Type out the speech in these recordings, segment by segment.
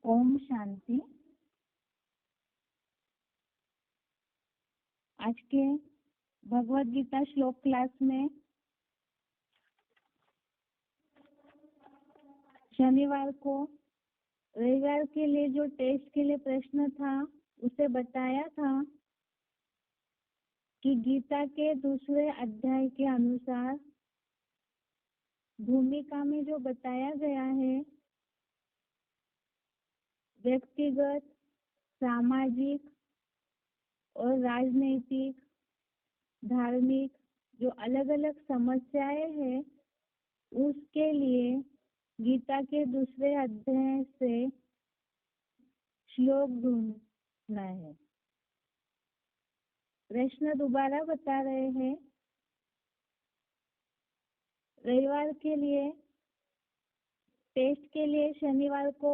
ओम शांति। आज के भगवत गीता श्लोक क्लास में शनिवार को रविवार के लिए जो टेस्ट के लिए प्रश्न था उसे बताया था कि गीता के दूसरे अध्याय के अनुसार भूमिका में जो बताया गया है व्यक्तिगत, सामाजिक और राजनीतिक, धार्मिक जो अलग अलग समस्याएं हैं उसके लिए गीता के दूसरे अध्याय से श्लोक ढूंढना है। प्रश्न दोबारा बता रहे हैं। रविवार के लिए टेस्ट के लिए शनिवार को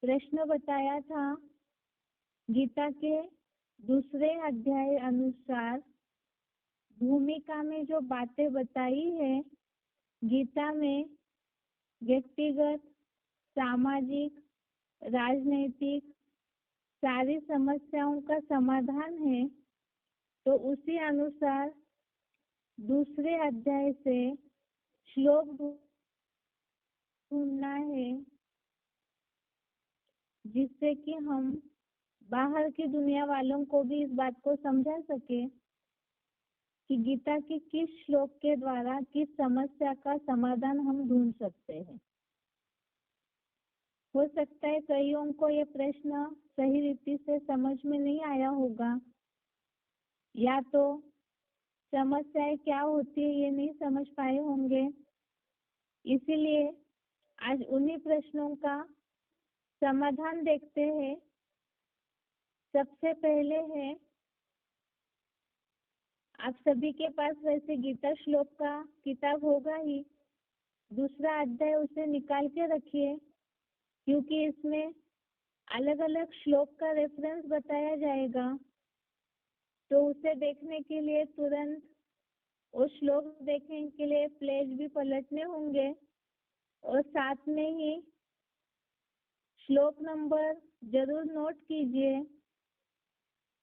प्रश्न बताया था गीता के दूसरे अध्याय अनुसार भूमिका में जो बातें बताई है गीता में व्यक्तिगत, सामाजिक, राजनीतिक सारी समस्याओं का समाधान है, तो उसी अनुसार दूसरे अध्याय से श्लोक ढूंढना है जिससे कि हम बाहर की दुनिया वालों को भी इस बात को समझा सके कि गीता के किस श्लोक के द्वारा किस समस्या का समाधान हम ढूंढ सकते हैं। हो सकता है कईयों को ये प्रश्न सही रीति से समझ में नहीं आया होगा या तो समस्याएं क्या होती है ये नहीं समझ पाए होंगे, इसीलिए आज उन्हीं प्रश्नों का समाधान देखते हैं। सबसे पहले है, आप सभी के पास वैसे गीता श्लोक का किताब होगा ही, दूसरा अध्याय उसे निकाल के रखिए क्योंकि इसमें अलग अलग श्लोक का रेफरेंस बताया जाएगा, तो उसे देखने के लिए तुरंत वो श्लोक देखने के लिए पेज भी पलटने होंगे और साथ में ही श्लोक नंबर जरूर नोट कीजिए।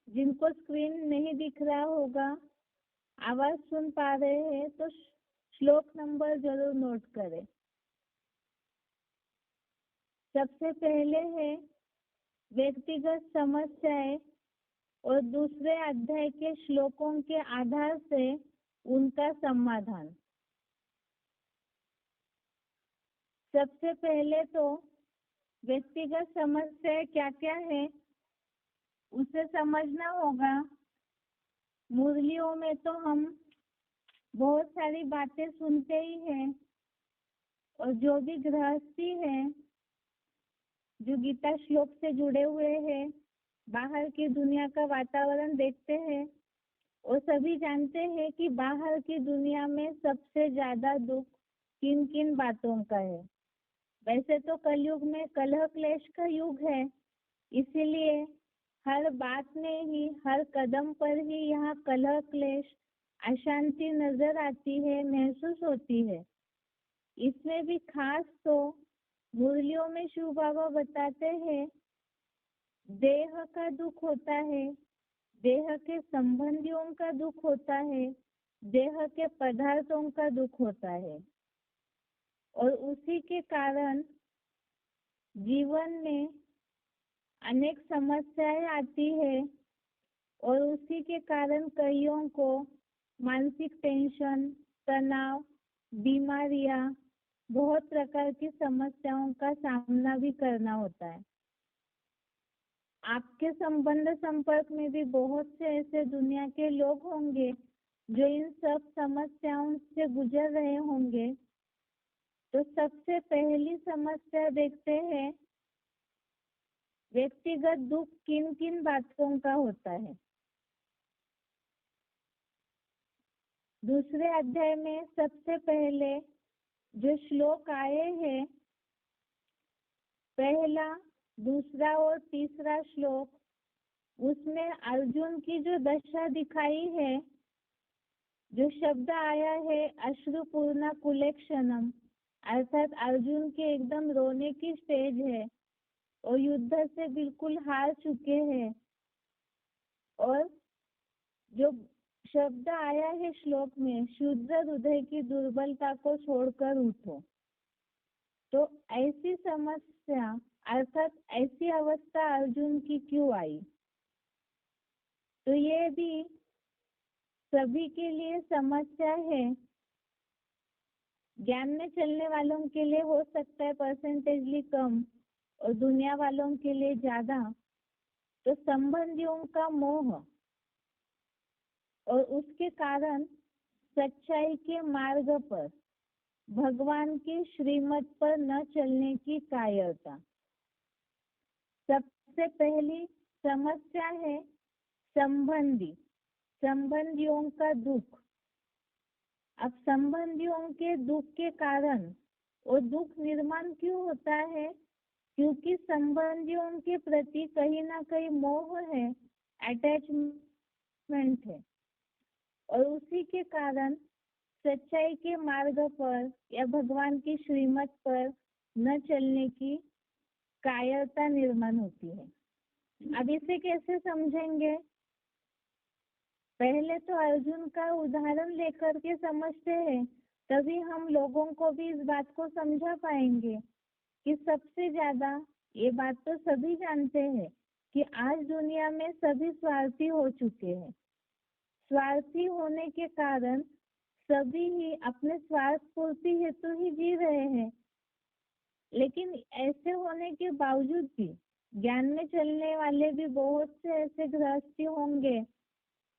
जिनको स्क्रीन नहीं दिख रहा होगा, आवाज सुन पा रहे हैं तो श्लोक नंबर जरूर नोट करें। सबसे पहले है व्यक्तिगत समस्याएं और दूसरे अध्याय के श्लोकों के आधार से उनका समाधान। सबसे पहले तो व्यक्तिगत समस्या क्या क्या है उसे समझना होगा। मुरलियों में तो हम बहुत सारी बातें सुनते ही हैं और जो भी गृहस्थी है जो गीता श्लोक से जुड़े हुए हैं, बाहर की दुनिया का वातावरण देखते हैं और सभी जानते हैं कि बाहर की दुनिया में सबसे ज्यादा दुख किन किन बातों का है। वैसे तो कलयुग में कलह क्लेश का युग है, इसीलिए हर बात में ही हर कदम पर ही यहाँ कलह क्लेश अशांति नजर आती है, महसूस होती है। इसमें भी खास तो मुरलियों में शिव बाबा बताते हैं देह का दुख होता है, देह के संबंधियों का दुख होता है, देह के पदार्थों का दुख होता है और उसी के कारण जीवन में अनेक समस्याएं आती है और उसी के कारण कईयों को मानसिक टेंशन, तनाव, बीमारियां, बहुत प्रकार की समस्याओं का सामना भी करना होता है। आपके संबंध संपर्क में भी बहुत से ऐसे दुनिया के लोग होंगे जो इन सब समस्याओं से गुजर रहे होंगे। तो सबसे पहली समस्या देखते हैं व्यक्तिगत दुख किन किन बातों का होता है। दूसरे अध्याय में सबसे पहले जो श्लोक आए हैं, पहला, दूसरा और तीसरा श्लोक, उसमें अर्जुन की जो दशा दिखाई है, जो शब्द आया है अश्रुपूर्णा कुलेक्षणम, अर्थात अर्जुन के एकदम रोने की स्टेज है। और युद्ध से बिल्कुल हार चुके हैं। और जो शब्द आया है श्लोक में, शुद्ध हृदय की दुर्बलता को छोड़कर उठो, तो ऐसी समस्या अर्थात ऐसी अवस्था अर्जुन की क्यों आई? तो ये भी सभी के लिए समस्या है। ज्ञान में चलने वालों के लिए हो सकता है परसेंटेजली कम और दुनिया वालों के लिए ज्यादा। तो संबंधियों का मोह और उसके कारण सच्चाई के मार्ग पर, भगवान की श्रीमत पर न चलने की कायरता। सबसे पहली समस्या है संबंधियों का दुख। अब संबंधियों के दुख के कारण, और दुख निर्माण क्यों होता है? क्योंकि संबंधियों के प्रति कहीं ना कहीं मोह है, अटैचमेंट है, और उसी के कारण सच्चाई के मार्ग पर या भगवान की श्रीमत पर न चलने की कायरता निर्माण होती है। अब इसे कैसे समझेंगे? पहले तो अर्जुन का उदाहरण लेकर के समझते हैं, तभी हम लोगों को भी इस बात को समझा पाएंगे कि सबसे ज्यादा, ये बात तो सभी जानते हैं कि आज दुनिया में सभी स्वार्थी हो चुके हैं। स्वार्थी होने के कारण सभी ही अपने स्वार्थ पूर्ति हेतु ही जी रहे हैं। लेकिन ऐसे होने के बावजूद भी ज्ञान में चलने वाले भी बहुत से ऐसे गृहस्थी होंगे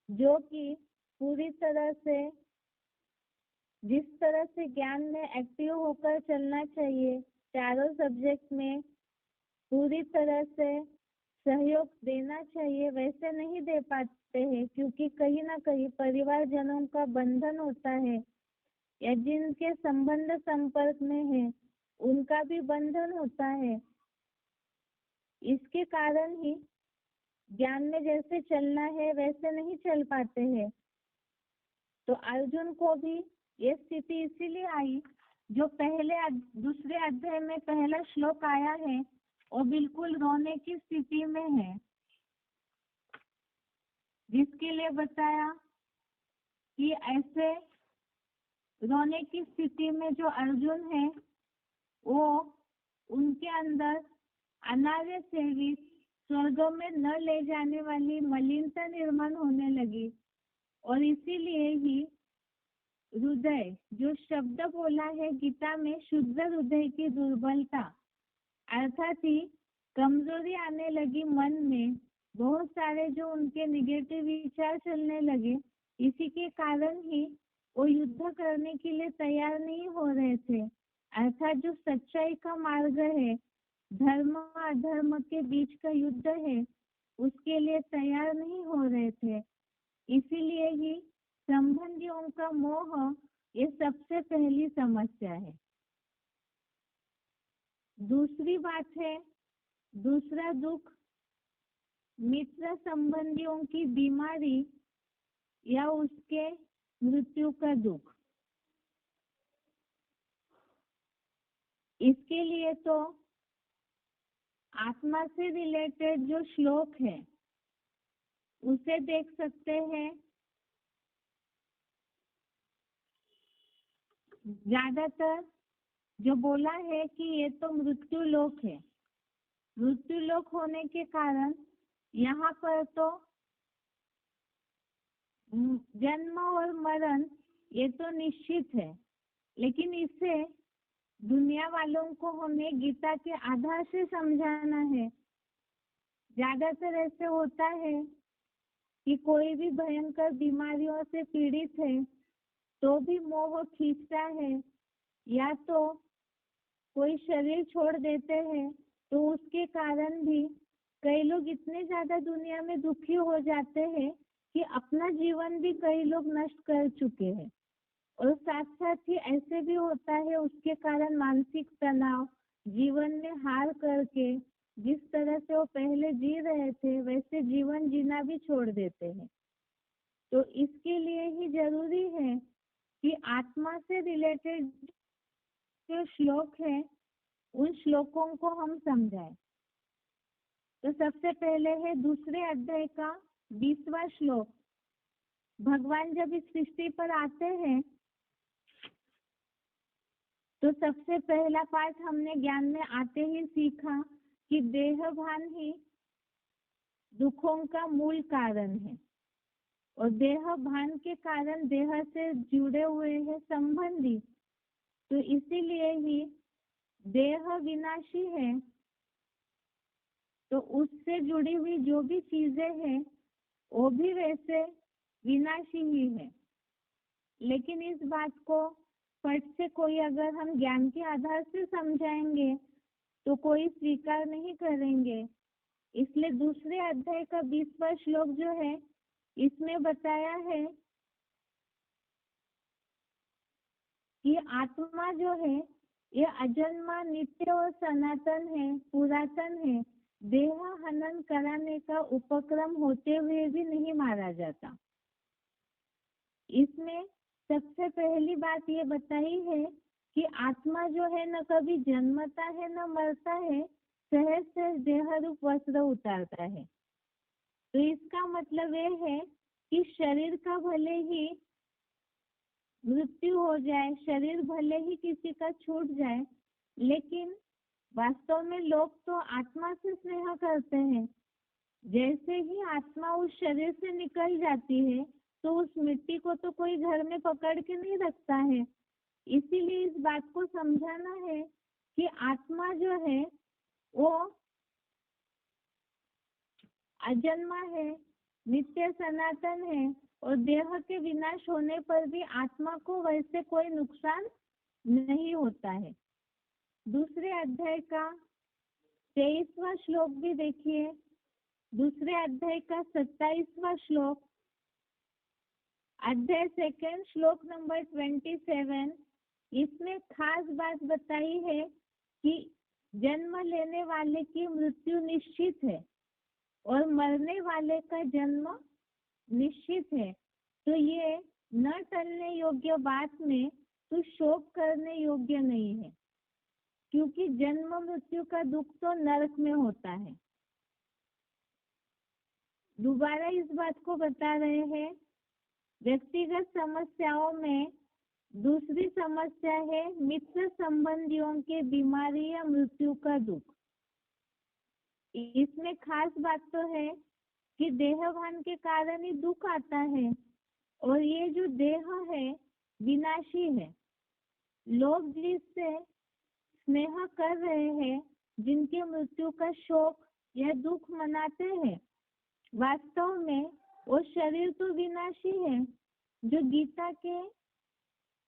जो कि पूरी तरह से, जिस तरह से ज्ञान में एक्टिव होकर चलना चाहिए, चारों सब्जेक्ट में पूरी तरह से सहयोग देना चाहिए, वैसे नहीं दे पाते हैं। क्योंकि कहीं ना कहीं परिवारजनों का बंधन होता है, या जिनके संबंध संपर्क में है उनका भी बंधन होता है। इसके कारण ही ज्ञान में जैसे चलना है वैसे नहीं चल पाते हैं। तो अर्जुन को भी ये स्थिति इसीलिए आई, जो दूसरे अध्याय में पहला श्लोक आया है, और बिल्कुल रोने की स्थिति में है, जिसके लिए बताया कि ऐसे रोने की स्थिति में जो अर्जुन है, वो उनके अंदर अनार्य सेवित स्वर्ग में न ले जाने वाली मलिनता निर्माण होने लगी। और इसीलिए ही हृदय, जो शब्द बोला है गीता में, शुद्ध हृदय की दुर्बलता, अर्थात ही कमजोरी आने लगी मन में। बहुत सारे जो उनके निगेटिव विचार चलने लगे, इसी के कारण ही वो युद्ध करने के लिए तैयार नहीं हो रहे थे। अर्थात जो सच्चाई का मार्ग है, धर्म अधर्म के बीच का युद्ध है, उसके लिए तैयार नहीं हो रहे थे। इसीलिए ही संबंधियों का मोह, ये सबसे पहली समस्या है। दूसरी बात है, दूसरा दुख, मित्र संबंधियों की बीमारी या उसके मृत्यु का दुख। इसके लिए तो आत्मा से रिलेटेड जो श्लोक है उसे देख सकते हैं। ज्यादातर जो बोला है कि ये तो मृत्यु लोक है, मृत्यु लोक होने के कारण यहाँ पर तो जन्म और मरण ये तो निश्चित है। लेकिन इसे दुनिया वालों को हमें गीता के आधार से समझाना है। ज्यादातर ऐसे होता है कि कोई भी भयंकर बीमारियों से पीड़ित है तो भी मोह खींचता है, या तो कोई शरीर छोड़ देते हैं तो उसके कारण भी कई लोग इतने ज्यादा दुनिया में दुखी हो जाते हैं कि अपना जीवन भी कई लोग नष्ट कर चुके हैं। और साथ साथ ही ऐसे भी होता है उसके कारण मानसिक तनाव, जीवन में हार करके जिस तरह से वो पहले जी रहे थे वैसे जीवन जीना भी छोड़ देते हैं। तो इसके लिए ही जरूरी है कि आत्मा से रिलेटेड जो श्लोक है उन श्लोकों को हम समझाएं। तो सबसे पहले है दूसरे अध्याय का 20वां श्लोक। भगवान जब इस सृष्टि पर आते हैं तो सबसे पहला पाठ हमने ज्ञान में आते ही सीखा कि देह भान ही दुखों का मूल कारण है, और देह भान के कारण देह से जुड़े हुए हैं संबंधी, तो इसीलिए ही देह विनाशी है, तो उससे जुड़ी हुई जो भी चीजें हैं वो भी वैसे विनाशी ही है। लेकिन इस बात को फट से कोई अगर हम ज्ञान के आधार से समझाएंगे तो कोई स्वीकार नहीं करेंगे। इसलिए दूसरे अध्याय का 20वां श्लोक जो है इसमें बताया है कि आत्मा जो है ये अजन्मा, नित्य और सनातन है, पुरातन है। देह हनन कराने का उपक्रम होते हुए भी नहीं मारा जाता। इसमें सबसे पहली बात ये बताई है कि आत्मा जो है न कभी जन्मता है न मरता है, सहज सहज देह रूप वस्त्र उतारता है। तो इसका मतलब ये है कि शरीर का भले ही मृत्यु हो जाए, शरीर भले ही किसी का छूट जाए, लेकिन वास्तव में लोग तो आत्मा से स्नेह करते हैं। जैसे ही आत्मा उस शरीर से निकल जाती है तो उस मिट्टी को तो कोई घर में पकड़ के नहीं रखता है। इसीलिए इस बात को समझाना है कि आत्मा जो है वो अजन्मा है, नित्य सनातन है, और देह के विनाश होने पर भी आत्मा को वैसे कोई नुकसान नहीं होता है। दूसरे अध्याय का 23वां श्लोक भी देखिए। दूसरे अध्याय का 27वां श्लोक, अध्याय सेकंड, श्लोक नंबर 27। इसमें खास बात बताई है कि जन्म लेने वाले की मृत्यु निश्चित है और मरने वाले का जन्म निश्चित है। तो ये न टलने योग्य बात में तो शोक करने योग्य नहीं है, क्योंकि जन्म मृत्यु का दुख तो नरक में होता है। दोबारा इस बात को बता रहे हैं। व्यक्तिगत समस्याओं में दूसरी समस्या है मित्र संबंधियों के बीमारी या मृत्यु का दुख। इसमें खास बात तो है कि देहभान के कारण ही दुख आता है, और ये जो देह है विनाशी है। लोग जिससे स्नेह कर रहे हैं, जिनके मृत्यु का शोक या दुख मनाते हैं, वास्तव में वो शरीर तो विनाशी है। जो गीता के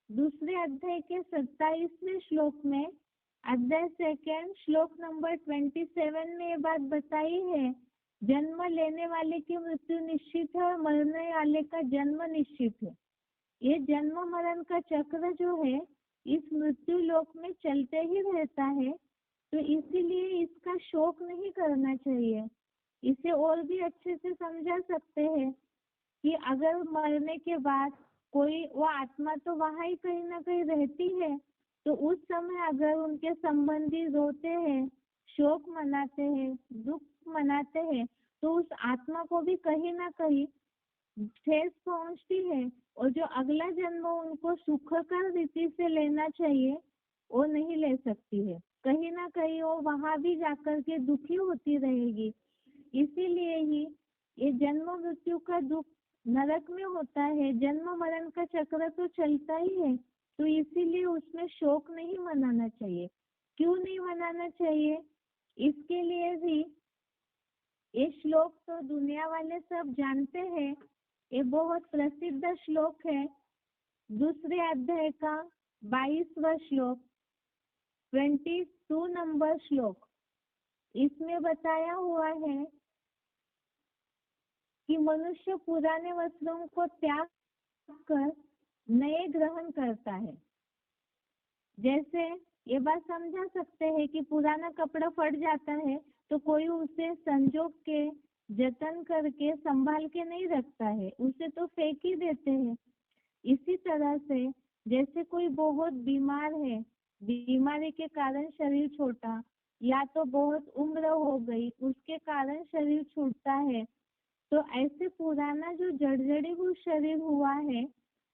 दूसरे अध्याय के 27वें श्लोक में, अध्याय सेकंड, श्लोक नंबर 27 में ये बात बताई है, जन्म लेने वाले की मृत्यु निश्चित है और मरने वाले का जन्म निश्चित है। ये जन्म मरण का चक्र जो है इस मृत्यु लोक में चलते ही रहता है। तो इसीलिए इसका शोक नहीं करना चाहिए। इसे और भी अच्छे से समझा सकते हैं कि अगर मरने के बाद कोई वो आत्मा तो वहाँ ही कहीं ना कहीं रहती है, तो उस समय अगर उनके संबंधी रोते हैं, शोक मनाते हैं, दुख मनाते हैं, तो उस आत्मा को भी कहीं ना कहीं ठेस पहुंचती है, और जो अगला जन्म उनको सुखकर रीति से लेना चाहिए वो नहीं ले सकती है। कहीं ना कहीं वो वहां भी जाकर के दुखी होती रहेगी। इसीलिए ही ये जन्म मृत्यु का दुख नरक में होता है। जन्म मरण का चक्र तो चलता ही है, तो इसीलिए उसमें शोक नहीं मनाना चाहिए। क्यों नहीं मनाना चाहिए? इसके लिए भी ये श्लोक तो दुनिया वाले सब जानते हैं। ये बहुत प्रसिद्ध श्लोक है। दूसरे अध्याय का 22वां श्लोक, 22 नंबर श्लोक। इसमें बताया हुआ है कि मनुष्य पुराने वस्त्रों को त्याग कर नए ग्रहण करता है। जैसे ये बात समझा सकते हैं कि पुराना कपड़ा फट जाता है तो कोई उसे संजो के, जतन करके, संभाल के नहीं रखता है, उसे तो फेंक ही देते हैं। इसी तरह से जैसे कोई बहुत बीमार है, बीमारी के कारण शरीर छोटा, या तो बहुत उम्र हो गई उसके कारण शरीर छूटता है। तो ऐसे पुराना जो जर्जरीभूत शरीर हुआ है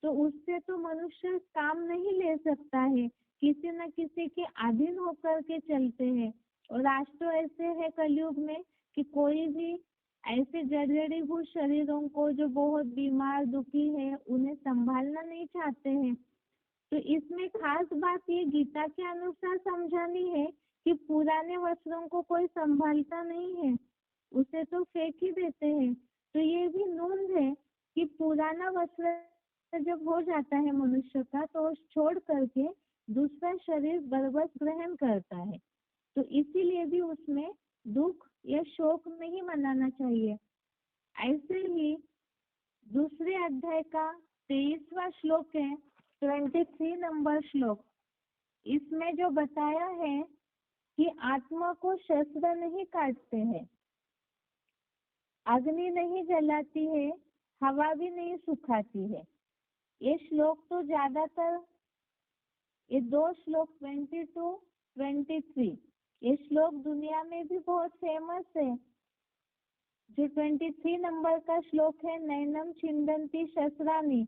तो उससे तो मनुष्य काम नहीं ले सकता है, किसी न किसी के अधीन होकर के चलते हैं। और आज तो ऐसे है कलयुग में कि कोई भी ऐसे जर्जरीभूत शरीरों को जो बहुत बीमार दुखी है उन्हें संभालना नहीं चाहते हैं। तो इसमें खास बात ये गीता के अनुसार समझानी है कि पुराने वस्त्रों को कोई संभालता नहीं है, उसे तो फेंक ही देते हैं। तो ये भी नूंद है कि पुराना वस्त्र जब हो जाता है मनुष्य का तो छोड़ करके दूसरा शरीर बरबस ग्रहण करता है। तो इसीलिए भी उसमें दुख या शोक नहीं मनाना चाहिए। ऐसे ही दूसरे अध्याय का 23वां श्लोक है, 23 नंबर श्लोक। इसमें जो बताया है कि आत्मा को शस्त्र नहीं काटते हैं, अग्नि नहीं जलाती है, हवा भी नहीं सुखाती है। ये श्लोक तो ज्यादातर ये दो श्लोक 22, 23 ये श्लोक दुनिया में भी बहुत फेमस है। जो 23 नंबर का श्लोक है, नैनम छिंदन्ति शस्त्राणि,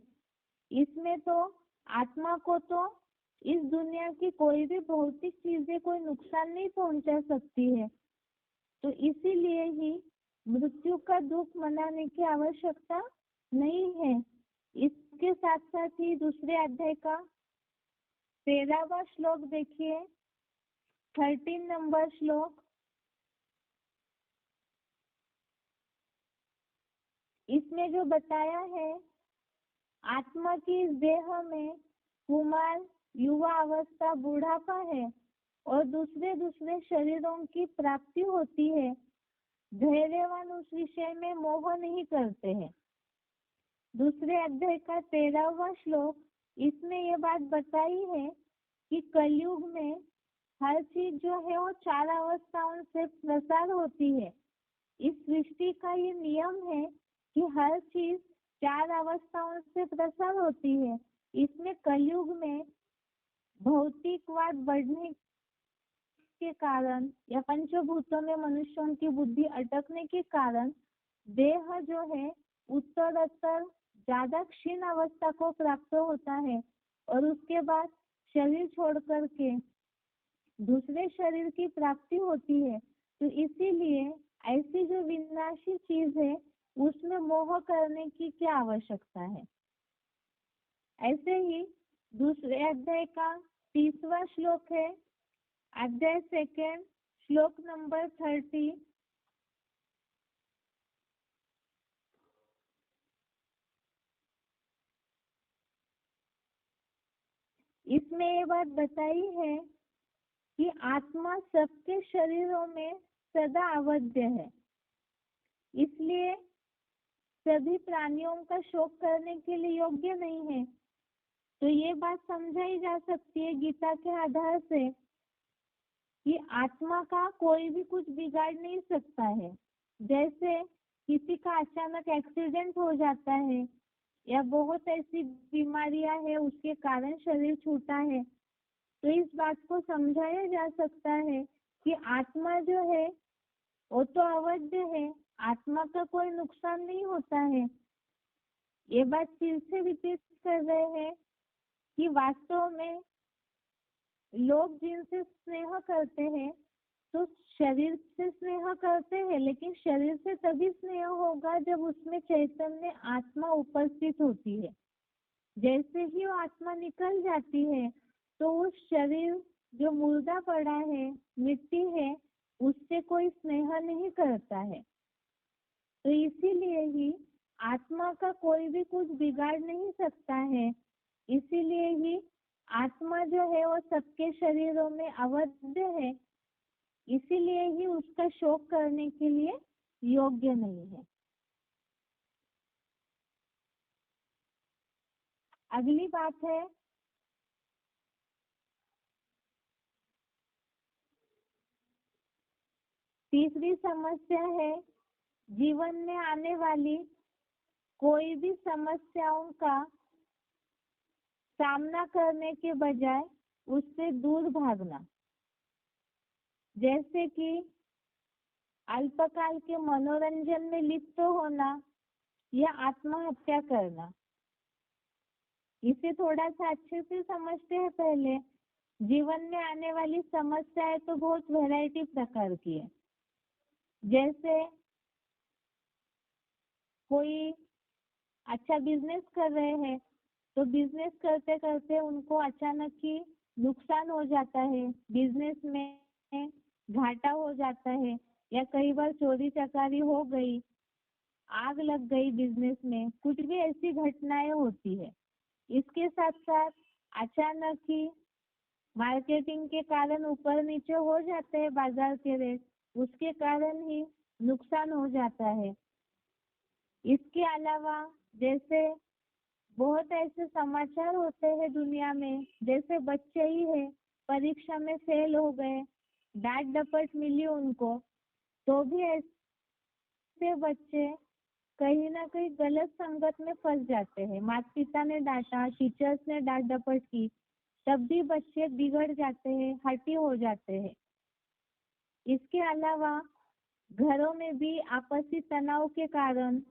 इसमें तो आत्मा को तो इस दुनिया की कोई भी भौतिक चीजें कोई नुकसान नहीं पहुंचा सकती है। तो इसीलिए ही मृत्यु का दुख मनाने की आवश्यकता नहीं है। इसके साथ साथ ही दूसरे अध्याय का 13वां श्लोक देखिए, 13 नंबर श्लोक। इसमें जो बताया है आत्मा की इस देह में कुमार, युवा अवस्था, बुढ़ापा है और दूसरे दूसरे शरीरों की प्राप्ति होती है। धैर्यवान उस विषय में मोह नहीं करते हैं। दूसरे अध्याय का 13वां श्लोक, इसमें ये बात बताई है कि कलयुग में हर चीज जो है वो 4 अवस्थाओं से प्रसार होती है। इस सृष्टि का ये नियम है कि हर चीज 4 अवस्थाओं से प्रसार होती है। इसमें कलयुग में भौतिकवाद बढ़ने के कारण या पंचभूतों में मनुष्यों की बुद्धि अटकने के कारण देह जो है उत्तरोत्तर ज्यादा क्षीण अवस्था को प्राप्त होता है और उसके बाद शरीर छोड़ करके दूसरे शरीर की प्राप्ति होती है। तो इसीलिए ऐसी जो विनाशी चीज है उसमें मोह करने की क्या आवश्यकता है। ऐसे ही दूसरे अध्याय का 30वां श्लोक है, अध्याय 2 श्लोक नंबर 30। इसमें ये बात बताई है कि आत्मा सबके शरीरों में सदा अवध्य है, इसलिए सभी प्राणियों का शोक करने के लिए योग्य नहीं है। तो ये बात समझाई जा सकती है गीता के आधार से कि आत्मा का कोई भी कुछ बिगाड़ नहीं सकता है। जैसे किसी का अचानक एक्सीडेंट हो जाता है या बहुत ऐसी बीमारियां है उसके कारण शरीर छूटा है, तो इस बात को समझाया जा सकता है कि आत्मा जो है वो तो अवध्य है, आत्मा का कोई नुकसान नहीं होता है। ये बात फिर से रिपीट कर रहे हैं कि वास्तव में लोग जिनसे स्नेह करते हैं तो शरीर से स्नेह करते हैं, लेकिन शरीर से तभी स्नेह होगा जब उसमें चैतन्य आत्मा उपस्थित होती है। जैसे ही वो आत्मा निकल जाती है तो उस शरीर जो मुर्दा पड़ा है, मिट्टी है, उससे कोई स्नेह नहीं करता है। तो इसीलिए ही आत्मा का कोई भी कुछ बिगाड़ नहीं सकता है। इसीलिए ही आत्मा जो है वो सबके शरीरों में अवध्य है, इसीलिए ही उसका शोक करने के लिए योग्य नहीं है। अगली बात है तीसरी समस्या है जीवन में आने वाली कोई भी समस्याओं का सामना करने के बजाय उससे दूर भागना। जैसे कि अल्पकाल के मनोरंजन में लिप्त होना या आत्महत्या करना। इसे थोड़ा सा अच्छे से समझते हैं पहले। जीवन में आने वाली समस्याएं तो बहुत वैरायटी प्रकार की है। जैसे कोई अच्छा बिजनेस कर रहे हैं तो बिजनेस करते करते उनको अचानक ही नुकसान हो जाता है, बिजनेस में घाटा हो जाता है, या कई बार चोरी चकारी हो गई, आग लग गई बिजनेस में, कुछ भी ऐसी घटनाएं होती है। इसके साथ साथ अचानक ही मार्केटिंग के कारण ऊपर नीचे हो जाते हैं बाजार के रेट, उसके कारण ही नुकसान हो जाता है। इसके अलावा जैसे बहुत ऐसे समाचार होते हैं दुनिया में, जैसे बच्चे ही है परीक्षा में फेल हो गए, डांट डपट मिली उनको, तो भी ऐसे बच्चे कहीं ना कहीं गलत संगत में फंस जाते हैं। माता पिता ने डांटा, टीचर्स ने डांट डपट की, तब भी बच्चे बिगड़ जाते हैं, हठी हो जाते हैं। इसके अलावा घरों में भी आपसी तनाव के कारण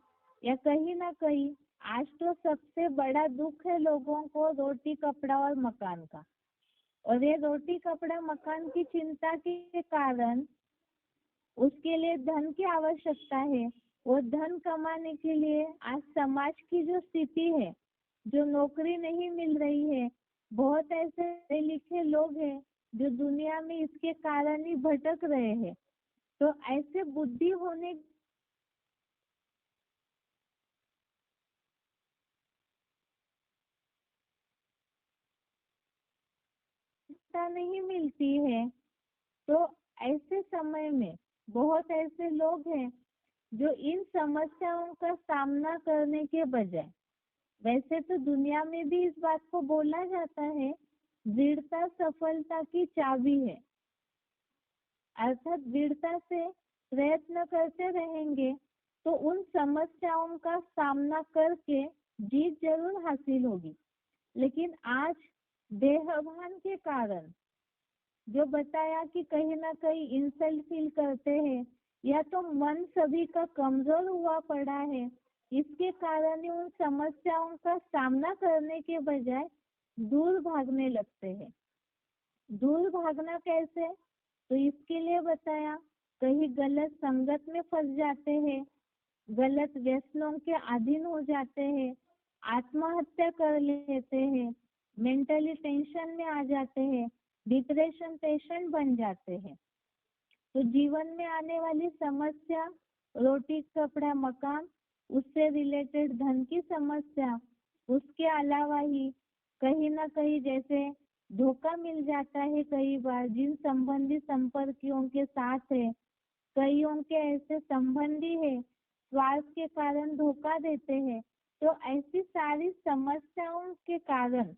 या कहीं ना कहीं, आज तो सबसे बड़ा दुख है लोगों को रोटी कपड़ा और मकान का, और ये रोटी कपड़ा मकान की चिंता के कारण उसके लिए धन की आवश्यकता है। और धन कमाने के लिए आज समाज की जो स्थिति है, जो नौकरी नहीं मिल रही है, बहुत ऐसे पढ़े लिखे लोग हैं जो दुनिया में इसके कारण ही भटक रहे हैं। तो ऐसे बुद्धि होने नहीं मिलती है, तो ऐसे समय में बहुत ऐसे लोग हैं जो इन समस्याओं का सामना करने के बजाय, वैसे तो दुनिया में भी इस बात को बोला जाता है दृढ़ता सफलता की चाबी है, अर्थात दृढ़ता से प्रयत्न करते रहेंगे तो उन समस्याओं का सामना करके जीत जरूर हासिल होगी। लेकिन आज देहभान के कारण जो बताया कि कहीं ना कहीं इंसल्ट फील करते हैं, या तो मन सभी का कमजोर हुआ पड़ा है, इसके कारण ही उन समस्याओं का सामना करने के बजाय दूर भागने लगते हैं। दूर भागना कैसे, तो इसके लिए बताया कहीं गलत संगत में फंस जाते हैं, गलत व्यसनों के अधीन हो जाते हैं, आत्महत्या कर लेते हैं, मेंटली टेंशन में आ जाते हैं, डिप्रेशन पेशेंट बन जाते हैं। तो जीवन में आने वाली समस्या रोटी कपड़ा मकान, उससे रिलेटेड धन की समस्या, उसके अलावा ही कहीं ना कहीं जैसे धोखा मिल जाता है कई बार जिन संबंधी संपर्कियों के साथ है, कईयों के ऐसे संबंधी है स्वार्थ के कारण धोखा देते हैं। तो ऐसी सारी समस्याओं के कारण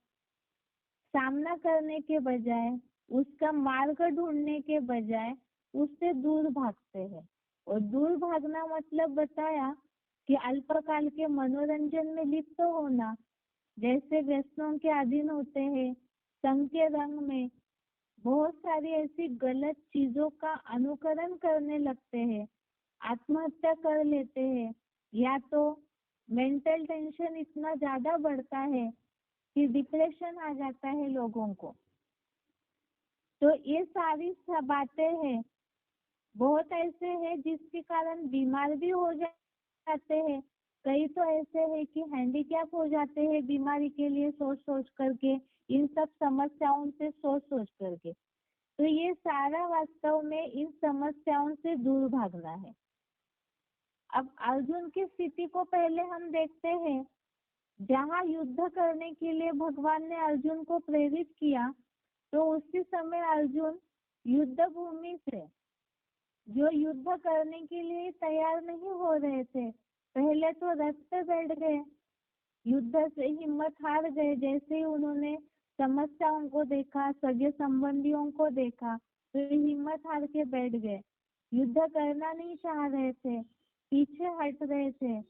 सामना करने के बजाय, उसका मार्ग ढूंढने के बजाय उससे दूर भागते हैं। और दूर भागना मतलब बताया कि अल्पकाल के मनोरंजन में लिप्त होना, जैसे व्यसनों के अधीन होते हैं, संग के रंग में बहुत सारी ऐसी गलत चीजों का अनुकरण करने लगते हैं, आत्महत्या कर लेते हैं, या तो मेंटल टेंशन इतना ज्यादा बढ़ता है कि डिप्रेशन आ जाता है लोगों को। तो ये सारी बातें हैं, बहुत ऐसे हैं जिसके कारण बीमार भी हो जाते हैं, कई तो ऐसे हैं कि हैंडीकैप हो जाते हैं बीमारी के लिए सोच सोच करके, इन सब समस्याओं से सोच सोच करके। तो ये सारा वास्तव में इन समस्याओं से दूर भागना है। अब अर्जुन की स्थिति को पहले हम देखते हैं। जहाँ युद्ध करने के लिए भगवान ने अर्जुन को प्रेरित किया, तो उसी समय अर्जुन युद्ध भूमि से जो युद्ध करने के लिए तैयार नहीं हो रहे थे, पहले तो रथ पे बैठ गए, युद्ध से हिम्मत हार गए। जैसे ही उन्होंने समस्याओं को देखा, सगे संबंधियों को देखा, तो हिम्मत हार के बैठ गए, युद्ध करना नहीं चाह रहे थे, पीछे हट रहे थे।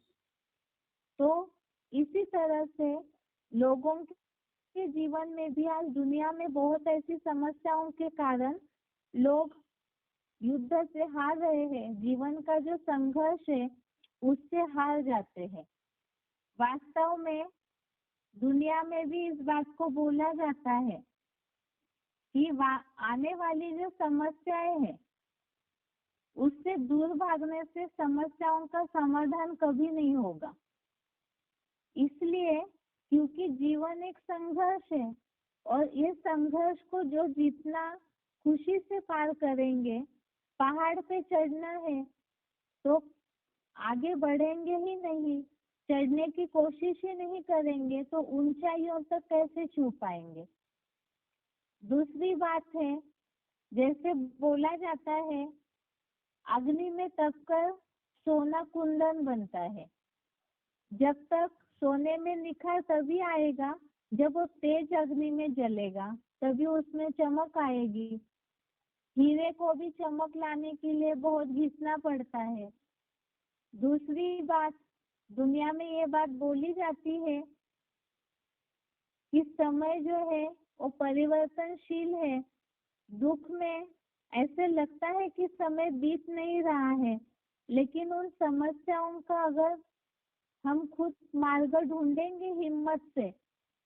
तो इसी तरह से लोगों के जीवन में भी आज दुनिया में बहुत ऐसी समस्याओं के कारण लोग युद्ध से हार रहे हैं, जीवन का जो संघर्ष है उससे हार जाते हैं। वास्तव में दुनिया में भी इस बात को बोला जाता है कि आने वाली जो समस्याएं हैं उससे दूर भागने से समस्याओं का समाधान कभी नहीं होगा। इसलिए क्योंकि जीवन एक संघर्ष है और इस संघर्ष को जो जितना खुशी से पार करेंगे, पहाड़ पे चढ़ना है तो आगे बढ़ेंगे ही नहीं, चढ़ने की कोशिश ही नहीं करेंगे तो ऊंचाइयों तक कैसे छू पाएंगे। दूसरी बात है, जैसे बोला जाता है अग्नि में तपकर सोना कुंदन बनता है। जब तक सोने में निखार तभी आएगा जब वो तेज अग्नि में जलेगा, तभी उसमें चमक आएगी। हीरे को भी चमक लाने के लिए बहुत घिसना पड़ता है। दूसरी बात, दुनिया में ये बात बोली जाती है कि समय जो है वो परिवर्तनशील है। दुख में ऐसे लगता है कि समय बीत नहीं रहा है, लेकिन उन समस्याओं का अगर हम खुद मार्ग ढूंढेंगे हिम्मत से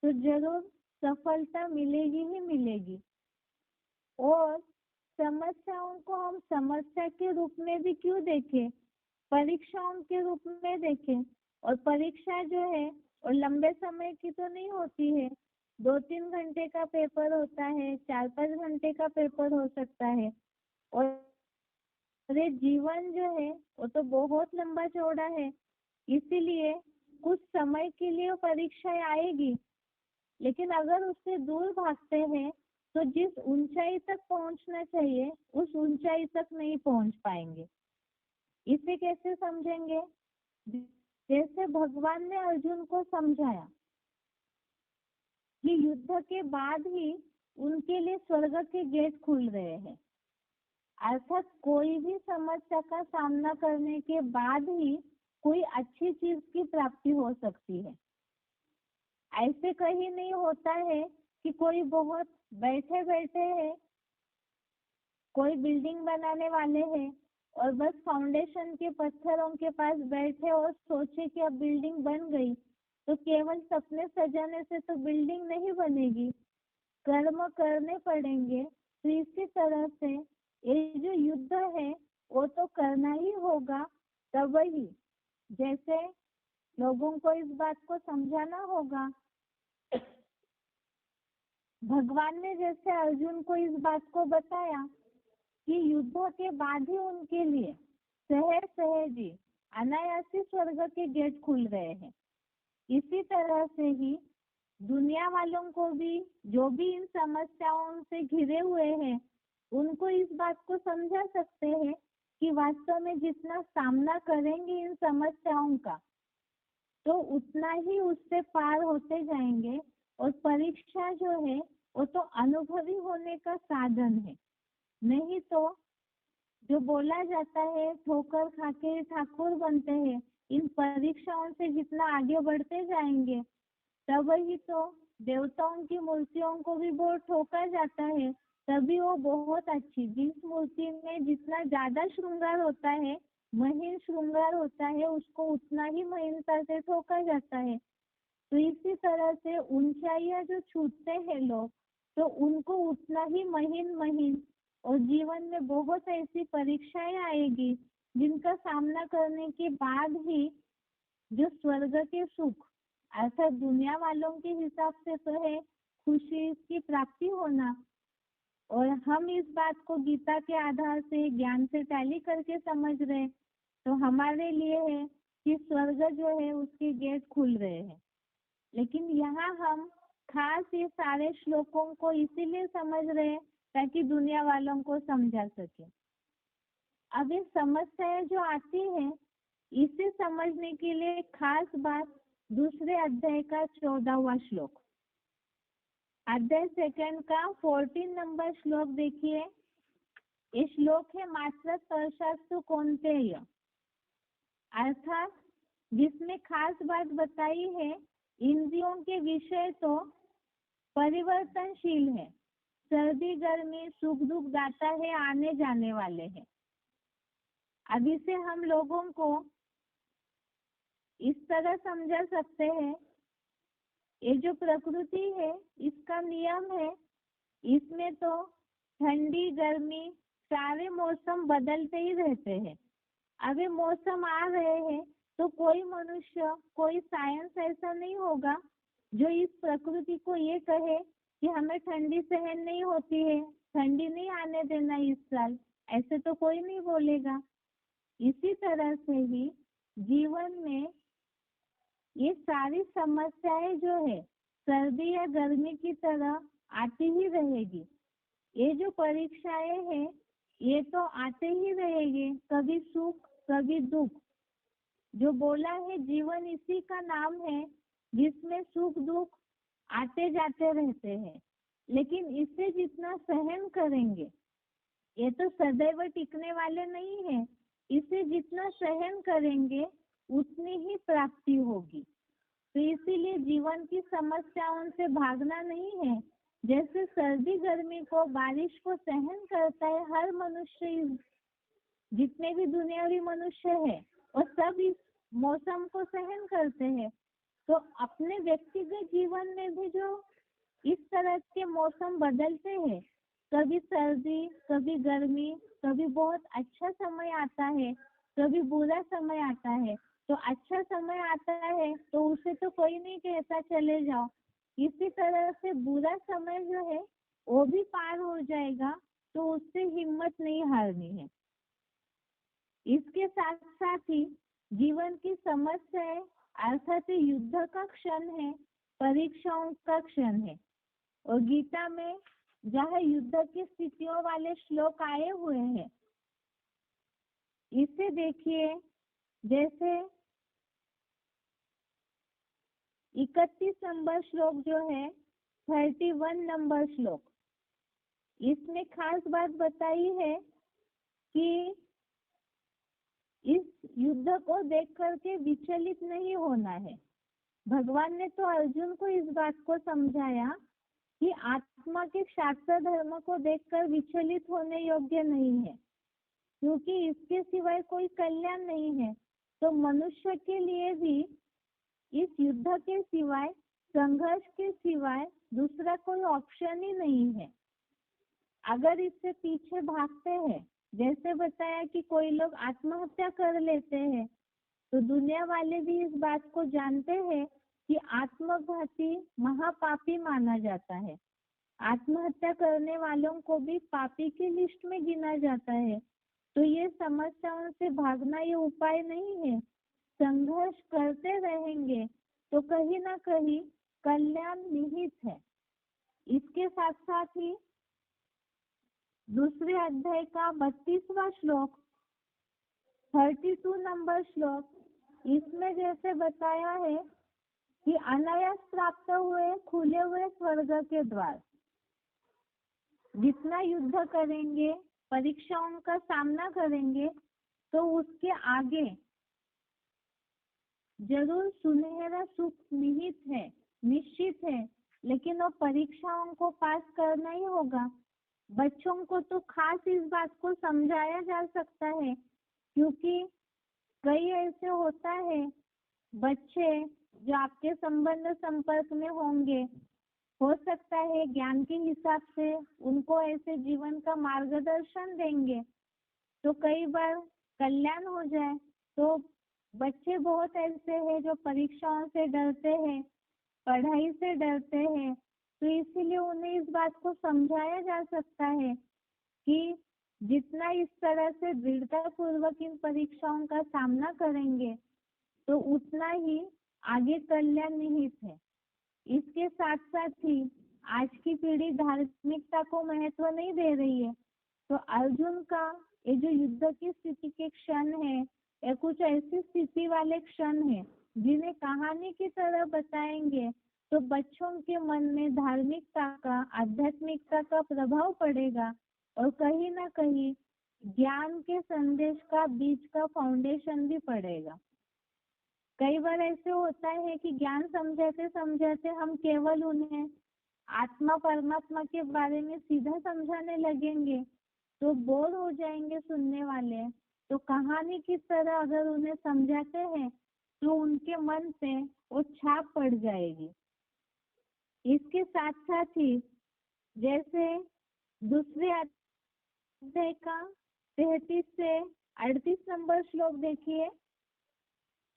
तो जरूर सफलता मिलेगी ही मिलेगी। और समस्याओं को हम समस्या के रूप में भी क्यों देखें, परीक्षाओं के रूप में देखें। और परीक्षा जो है और लंबे समय की तो नहीं होती है, 2-3 घंटे का पेपर होता है, 4-5 घंटे का पेपर हो सकता है। और ये जीवन जो है वो तो बहुत लंबा चौड़ा है। इसीलिए कुछ समय के लिए परीक्षाएं आएगी, लेकिन अगर उससे दूर भागते हैं तो जिस ऊंचाई तक पहुंचना चाहिए उस ऊंचाई तक नहीं पहुंच पाएंगे। इसे कैसे समझेंगे? जैसे भगवान ने अर्जुन को समझाया कि युद्ध के बाद ही उनके लिए स्वर्ग के गेट खुल रहे हैं। अर्थात कोई भी समस्या का सामना करने के बाद ही कोई अच्छी चीज की प्राप्ति हो सकती है। ऐसे कहीं नहीं होता है कि कोई बहुत बैठे बैठे है, कोई बिल्डिंग बनाने वाले हैं और बस फाउंडेशन के पत्थरों के पास बैठे और सोचे कि अब बिल्डिंग बन गई, तो केवल सपने सजाने से तो बिल्डिंग नहीं बनेगी, कर्म करने पड़ेंगे। तो इसी तरह से ये जो युद्ध है वो तो करना ही होगा, तब ही जैसे लोगों को इस बात को समझाना होगा। भगवान ने जैसे अर्जुन को इस बात को बताया कि युद्ध के बाद ही उनके लिए सहज सहज ही अनायासी स्वर्ग के गेट खुल रहे हैं, इसी तरह से ही दुनिया वालों को भी, जो भी इन समस्याओं से घिरे हुए हैं, उनको इस बात को समझा सकते हैं कि वास्तव में जितना सामना करेंगे इन समस्याओं का तो उतना ही उससे पार होते जाएंगे। और परीक्षा जो है वो तो अनुभवी होने का साधन है, नहीं तो जो बोला जाता है ठोकर खाके ठाकुर बनते हैं। इन परीक्षाओं से जितना आगे बढ़ते जाएंगे तब ही तो देवताओं की मूर्तियों को भी बहुत ठोका जाता है, तभी वो बहुत अच्छी, जिस मूर्ति में जितना ज्यादा श्रृंगार होता है, महीन श्रृंगार होता है, उसको उतना ही महीनता से ठोका जाता है। तो इसी तरह से ऊंचाइयां जो छूटते हैं लोग, तो उनको उतना ही महीन महीन और जीवन में बहुत ऐसी परीक्षाएं आएगी जिनका सामना करने के बाद ही जो स्वर्ग के सुख, अर्थात दुनिया वालों के हिसाब से तो है खुशी की प्राप्ति होना। और हम इस बात को गीता के आधार से ज्ञान से टैली करके समझ रहे, तो हमारे लिए है कि स्वर्ग जो है उसके गेट खुल रहे हैं। लेकिन यहाँ हम खास ये सारे श्लोकों को इसीलिए समझ रहे हैं ताकि दुनिया वालों को समझा सके। अब ये समस्याएं जो आती हैं इसे समझने के लिए खास बात दूसरे अध्याय का 14वां श्लोक, अध्याय 2 का 14 नंबर श्लोक देखिए। ये श्लोक है मात्र स्पर्शास्तु कौन्तेय, अर्थात जिसमें खास बात बताई है इंद्रियों के विषय तो परिवर्तनशील है, सर्दी गर्मी सुख दुख दाता है, आने जाने वाले हैं। अब इसे हम लोगों को इस तरह समझा सकते हैं, ये जो प्रकृति है इसका नियम है, इसमें तो ठंडी गर्मी सारे मौसम बदलते ही रहते हैं। अभी मौसम आ रहे हैं तो कोई मनुष्य, कोई साइंस ऐसा नहीं होगा जो इस प्रकृति को ये कहे कि हमें ठंडी सहन नहीं होती है, ठंडी नहीं आने देना इस साल, ऐसे तो कोई नहीं बोलेगा। इसी तरह से ही जीवन में ये सारी समस्याएं जो है सर्दी या गर्मी की तरह आती ही रहेगी। ये जो परीक्षाएं हैं ये तो आते ही रहेंगे, कभी सुख कभी दुख। जो बोला है जीवन इसी का नाम है जिसमें सुख दुख आते जाते रहते हैं, लेकिन इसे जितना सहन करेंगे, ये तो सदैव टिकने वाले नहीं है, इसे जितना सहन करेंगे उतनी ही प्राप्ति होगी। तो इसीलिए जीवन की समस्याओं से भागना नहीं है। जैसे सर्दी गर्मी को, बारिश को सहन करता है हर मनुष्य, जितने भी दुनियावी मनुष्य है और सब इस मौसम को सहन करते हैं, तो अपने व्यक्तिगत जीवन में भी जो इस तरह के मौसम बदलते हैं, कभी सर्दी कभी गर्मी, कभी बहुत अच्छा समय आता है, कभी बुरा समय आता है। तो अच्छा समय आता है तो उसे तो कोई नहीं कहता चले जाओ, इसी तरह से बुरा समय जो है वो भी पार हो जाएगा, तो उससे हिम्मत नहीं हारनी है। इसके साथ साथ ही जीवन की समस्याएं अर्थात युद्ध का क्षण है, परीक्षाओं का क्षण है। और गीता में जहाँ युद्ध की स्थितियों वाले श्लोक आए हुए हैं, इसे देखिए, जैसे 31 नंबर श्लोक जो है, 31 नंबर श्लोक, इसमें खास बात बताई है कि इस युद्ध को देख करके विचलित नहीं होना है। भगवान ने तो अर्जुन को इस बात को समझाया कि आत्मा के शास्त्र धर्म को देखकर विचलित होने योग्य नहीं है, क्योंकि इसके सिवाय कोई कल्याण नहीं है। तो मनुष्य के लिए भी इस युद्ध के सिवाय, संघर्ष के सिवाय दूसरा कोई ऑप्शन ही नहीं है। अगर इससे पीछे भागते हैं, जैसे बताया कि कोई लोग आत्महत्या कर लेते हैं, तो दुनिया वाले भी इस बात को जानते हैं कि आत्मघाती महापापी माना जाता है। आत्महत्या करने वालों को भी पापी की लिस्ट में गिना जाता है। तो ये समस्याओं से भागना ये उपाय नहीं है। संघर्ष करते रहेंगे तो कहीं ना कहीं कल्याण निहित है। इसके साथ साथ ही दूसरे अध्याय का 32वां श्लोक, 32 नंबर श्लोक, इसमें जैसे बताया है कि अनायास प्राप्त हुए खुले हुए स्वर्ग के द्वार। जितना युद्ध करेंगे, परीक्षाओं का सामना करेंगे, तो उसके आगे जरूर सुनहरा सुख निहित है, निश्चित है, लेकिन वो परीक्षाओं को पास करना ही होगा। बच्चों को तो खास इस बात को समझाया जा सकता है, क्योंकि कई ऐसे होता है बच्चे जो आपके संबंध संपर्क में होंगे, हो सकता है ज्ञान के हिसाब से उनको ऐसे जीवन का मार्गदर्शन देंगे तो कई बार कल्याण हो जाए। तो बच्चे बहुत ऐसे हैं जो परीक्षाओं से डरते हैं, पढ़ाई से डरते हैं, तो इसीलिए उन्हें इस बात को समझाया जा सकता है कि जितना इस तरह से दृढ़ता पूर्वक इन परीक्षाओं का सामना करेंगे तो उतना ही आगे कल्याण निहित है। इसके साथ साथ ही आज की पीढ़ी धार्मिकता को महत्व नहीं दे रही है, तो अर्जुन का ये जो युद्ध की स्थिति के क्षण है, या कुछ ऐसी स्थिति वाले क्षण है जिन्हें कहानी की तरह बताएंगे, तो बच्चों के मन में धार्मिकता का, आध्यात्मिकता का प्रभाव पड़ेगा और कहीं ना कहीं ज्ञान के संदेश का बीज का फाउंडेशन भी पड़ेगा। कई बार ऐसे होता है कि ज्ञान समझाते समझाते हम केवल उन्हें आत्मा परमात्मा के बारे में सीधा समझाने लगेंगे तो बोर हो जाएंगे सुनने वाले। तो कहानी की तरह अगर उन्हें समझाते हैं तो उनके मन पे वो छाप पड़ जाएगी। इसके साथ साथ ही जैसे दूसरे अध्याय का 33 से 38 नंबर श्लोक देखिए,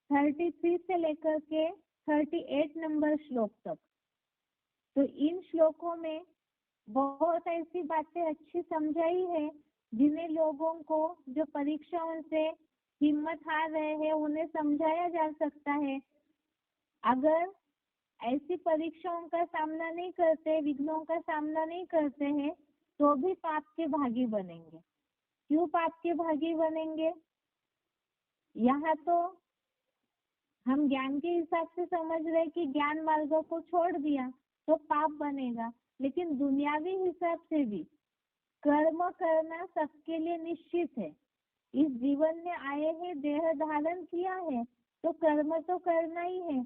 33 से लेकर के 38 नंबर श्लोक तक। तो इन श्लोकों में बहुत ऐसी बातें अच्छी समझाई है जिन्हें लोगों को जो परीक्षाओं से हिम्मत हार रहे हैं उन्हें समझाया जा सकता है। अगर ऐसी परीक्षाओं का सामना नहीं करते, विघ्नों का सामना नहीं करते हैं तो भी पाप के भागी बनेंगे। क्यों पाप के भागी बनेंगे? यहाँ तो हम ज्ञान के हिसाब से समझ रहे कि ज्ञान मार्गों को छोड़ दिया तो पाप बनेगा, लेकिन दुनियावी हिसाब से भी कर्म करना सबके लिए निश्चित है। इस जीवन में आए हैं, देह धारण किया है तो कर्म तो करना ही है।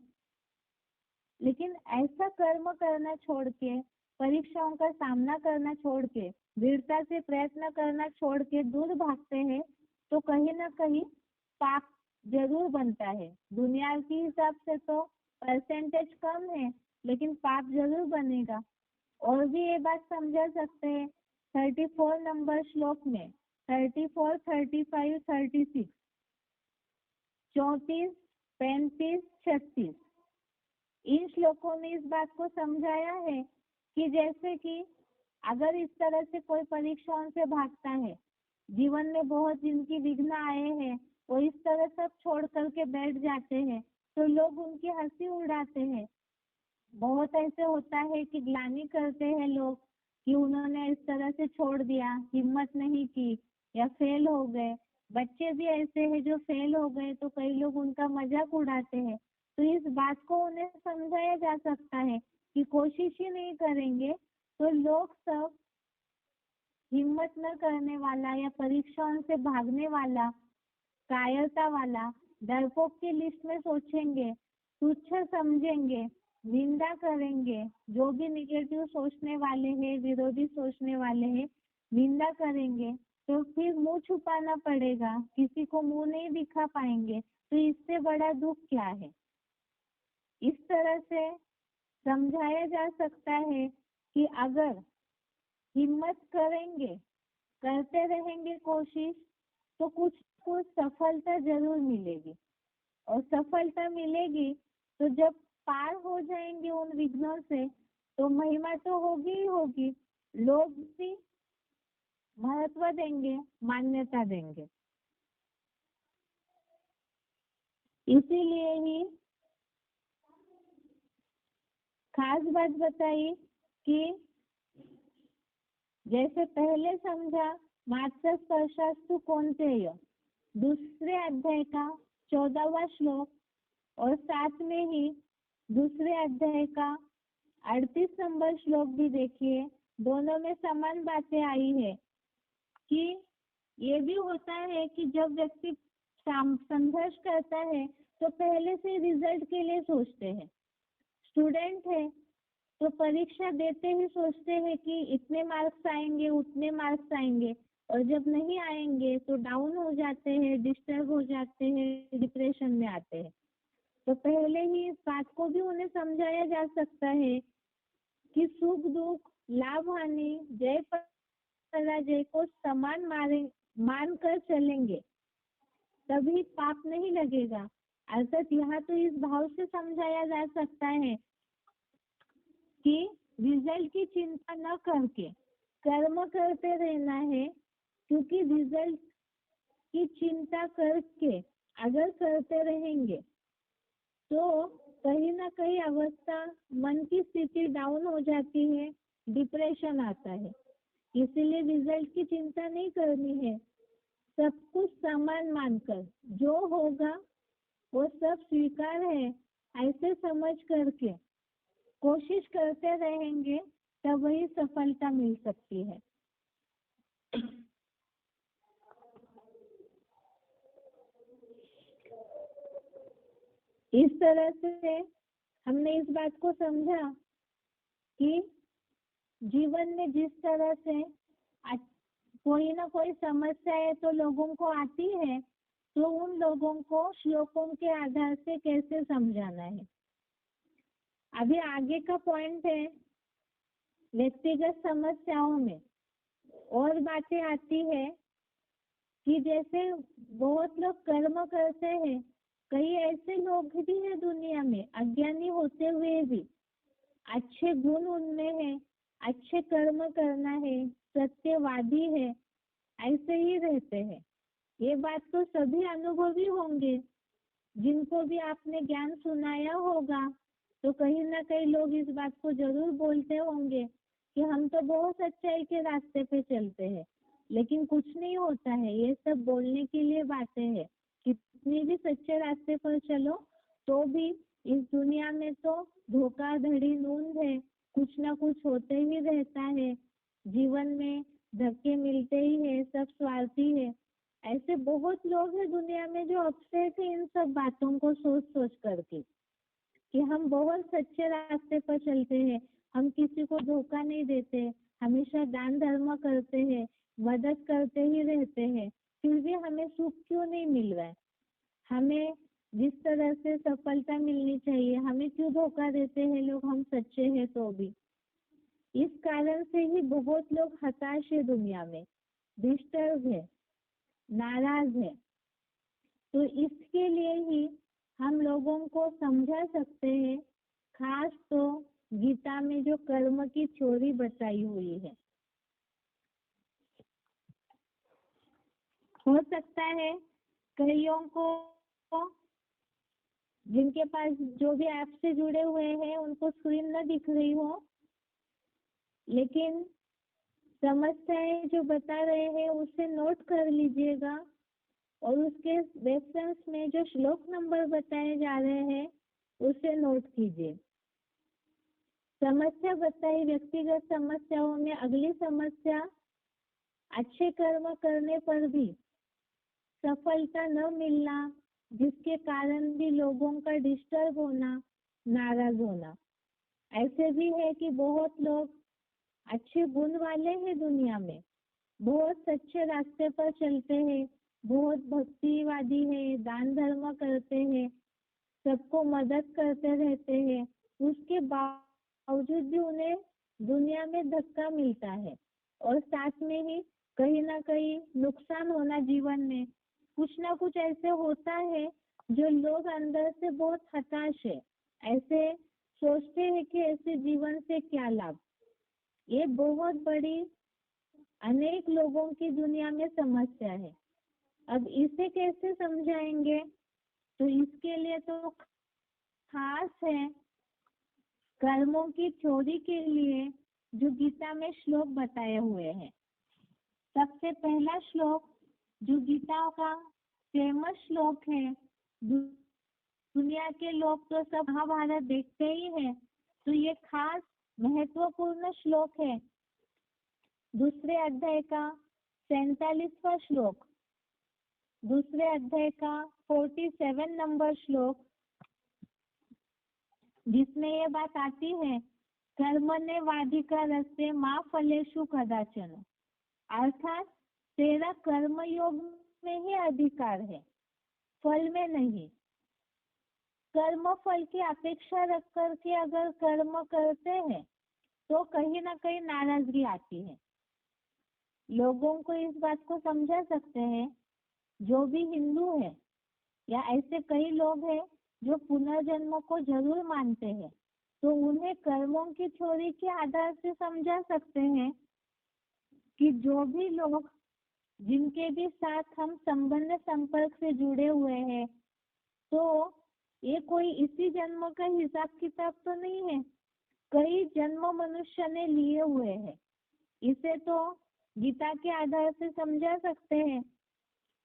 लेकिन ऐसा कर्म करना छोड़ के, परीक्षाओं का सामना करना छोड़ के, दृढ़ता से प्रयत्न करना छोड़ के दूर भागते हैं तो कहीं ना कहीं पाप जरूर बनता है। दुनिया के हिसाब से तो परसेंटेज कम है लेकिन पाप जरूर बनेगा। और भी ये बात समझा सकते हैं 34 नंबर श्लोक में, 34, 35, 36, 34, 35, 36 इन श्लोकों में इस बात को समझाया है कि जैसे कि अगर इस तरह से कोई परीक्षाओं से भागता है, जीवन में बहुत जिनकी विघ्न आए हैं वो इस तरह सब छोड़ करके बैठ जाते हैं तो लोग उनकी हंसी उड़ाते हैं। बहुत ऐसे होता है कि ग्लानि करते हैं लोग कि उन्होंने इस तरह से छोड़ दिया, हिम्मत नहीं की या फेल हो गए। बच्चे भी ऐसे हैं जो फेल हो गए तो कई लोग उनका मजाक उड़ाते हैं। तो इस बात को उन्हें समझाया जा सकता है कि कोशिश ही नहीं करेंगे तो लोग सब हिम्मत न करने वाला या परीक्षाओं से भागने वाला, कायरता वाला, डरपोक की लिस्ट में सोचेंगे, तुच्छ समझेंगे, निंदा करेंगे। जो भी निगेटिव सोचने वाले हैं, विरोधी सोचने वाले हैं, निंदा करेंगे तो फिर मुंह छुपाना पड़ेगा, किसी को मुंह नहीं दिखा पाएंगे। तो इससे बड़ा दुख क्या है? इस तरह से समझाया जा सकता है कि अगर हिम्मत करेंगे, करते रहेंगे कोशिश तो कुछ सफलता जरूर मिलेगी। और सफलता मिलेगी तो जब पार हो जाएंगे उन विघ्नों से तो महिमा तो होगी ही होगी, लोग भी महत्व देंगे, मान्यता देंगे। इसीलिए ही खास बात बताई कि जैसे पहले समझा मात्र स्पर्शास्तु कौन्तेय, दूसरे अध्याय का 14वां श्लोक और साथ में ही दूसरे अध्याय का 38 नंबर श्लोक भी देखिए, दोनों में समान बातें आई है कि ये भी होता है कि जब व्यक्ति संघर्ष करता है तो पहले से रिजल्ट के लिए सोचते हैं। स्टूडेंट है तो परीक्षा देते ही सोचते हैं कि इतने मार्क्स आएंगे, उतने मार्क्स आएंगे, और जब नहीं आएंगे तो डाउन हो जाते हैं, डिस्टर्ब हो जाते हैं, डिप्रेशन में आते हैं। तो पहले ही इस बात को भी उन्हें समझाया जा सकता है कि सुख दुख, लाभ हानि, जय पराजय को समान मान कर चलेंगे तभी पाप नहीं लगेगा। अर्थात यहाँ तो इस भाव से समझाया जा सकता है कि रिजल्ट की चिंता न करके कर्म करते रहना है, क्योंकि रिजल्ट की चिंता करके अगर करते रहेंगे तो कहीं ना कहीं अवस्था, मन की स्थिति डाउन हो जाती है, डिप्रेशन आता है। इसीलिए रिजल्ट की चिंता नहीं करनी है, सब कुछ समान मानकर जो होगा वो सब स्वीकार है ऐसे समझ करके कोशिश करते रहेंगे तब वही सफलता मिल सकती है। इस तरह से हमने इस बात को समझा कि जीवन में जिस तरह से कोई ना कोई समस्या है तो लोगों को आती है, तो उन लोगों को श्लोकों के आधार से कैसे समझाना है। अभी आगे का पॉइंट है व्यक्तिगत समस्याओं में और बातें आती है कि जैसे बहुत लोग कर्म करते हैं, कई ऐसे लोग भी हैं दुनिया में अज्ञानी होते हुए भी अच्छे गुण उनमें है, अच्छे कर्म करना है, सत्यवादी है, ऐसे ही रहते हैं। ये बात तो सभी अनुभवी होंगे, जिनको भी आपने ज्ञान सुनाया होगा तो कहीं ना कहीं लोग इस बात को जरूर बोलते होंगे कि हम तो बहुत सच्चाई के रास्ते पे चलते हैं, लेकिन कुछ नहीं होता है। ये सब बोलने के लिए बातें हैं। कितनी भी सच्चे रास्ते पर चलो तो भी इस दुनिया में तो धोखाधड़ी नूंद है, कुछ ना कुछ होते ही रहता है। जीवन में धक्के मिलते ही है, सब स्वार्थी है। ऐसे बहुत लोग हैं दुनिया में जो अपसेट है इन सब बातों को सोच सोच करके कि हम बहुत सच्चे रास्ते पर चलते हैं, हम किसी को धोखा नहीं देते, हमेशा दान धर्म करते हैं, मदद करते ही रहते हैं, फिर भी हमें सुख क्यों नहीं मिल रहा है। हमें जिस तरह से सफलता मिलनी चाहिए हमें क्यों धोखा देते हैं लोग, हम सच्चे हैं तो भी। इस कारण से ही बहुत लोग हताश है दुनिया में, डिस्टर्ब है, नाराज है। तो इसके लिए ही हम लोगों को समझा सकते हैं, खास तो गीता में जो कर्म की थ्योरी बताई हुई है। हो सकता है कईयों को, जिनके पास जो भी ऐप से जुड़े हुए हैं उनको स्क्रीन न दिख रही हो, लेकिन समस्याएं जो बता रहे हैं उसे नोट कर लीजिएगा और उसके रेफरेंस में जो श्लोक नंबर बताए जा रहे हैं उसे नोट कीजिए। समस्या बताई व्यक्तिगत समस्याओं में अगली समस्या, अच्छे कर्म करने पर भी सफलता न मिलना, जिसके कारण भी लोगों का डिस्टर्ब होना, नाराज होना। ऐसे भी है कि बहुत लोग अच्छे गुण वाले हैं दुनिया में, बहुत सच्चे रास्ते पर चलते हैं, बहुत भक्तिवादी है, दान धर्म करते हैं, सबको मदद करते रहते हैं, उसके बावजूद भी उन्हें दुनिया में धक्का मिलता है और साथ में ही कहीं ना कहीं नुकसान होना। जीवन में कुछ ना कुछ ऐसे होता है जो लोग अंदर से बहुत हताश है, ऐसे सोचते हैं कि ऐसे जीवन से क्या लाभ। ये बहुत बड़ी अनेक लोगों की दुनिया में समस्या है। अब इसे कैसे समझाएंगे, तो इसके लिए तो खास है कर्मों की थ्योरी के लिए जो गीता में श्लोक बताए हुए हैं। सबसे पहला श्लोक जो गीता का फेमस श्लोक है, दुनिया के लोग तो सब महाभारत देखते ही हैं, तो ये खास महत्वपूर्ण श्लोक है। दूसरे अध्याय का 47वां श्लोक, दूसरे अध्याय का 47 नंबर श्लोक, जिसमें ये बात आती है कर्मण्य वाधिकारस्ते मां फलेषु कदाचन, अर्थात तेरा कर्म योग में ही अधिकार है, फल में नहीं। कर्म फल की अपेक्षा रख करके अगर कर्म करते हैं तो कहीं ना कहीं नाराजगी आती है। लोगों को इस बात को समझा सकते हैं जो भी हिंदू है या ऐसे कई लोग हैं जो पुनर्जन्म को जरूर मानते हैं, तो उन्हें कर्मों की थ्योरी के आधार से समझा सकते हैं कि जो भी लोग जिनके भी साथ हम संबंध संपर्क से जुड़े हुए हैं, तो ये कोई इसी जन्म का हिसाब किताब तो नहीं है, कई जन्म मनुष्य ने लिए हुए हैं। इसे तो गीता के आधार से समझा सकते हैं।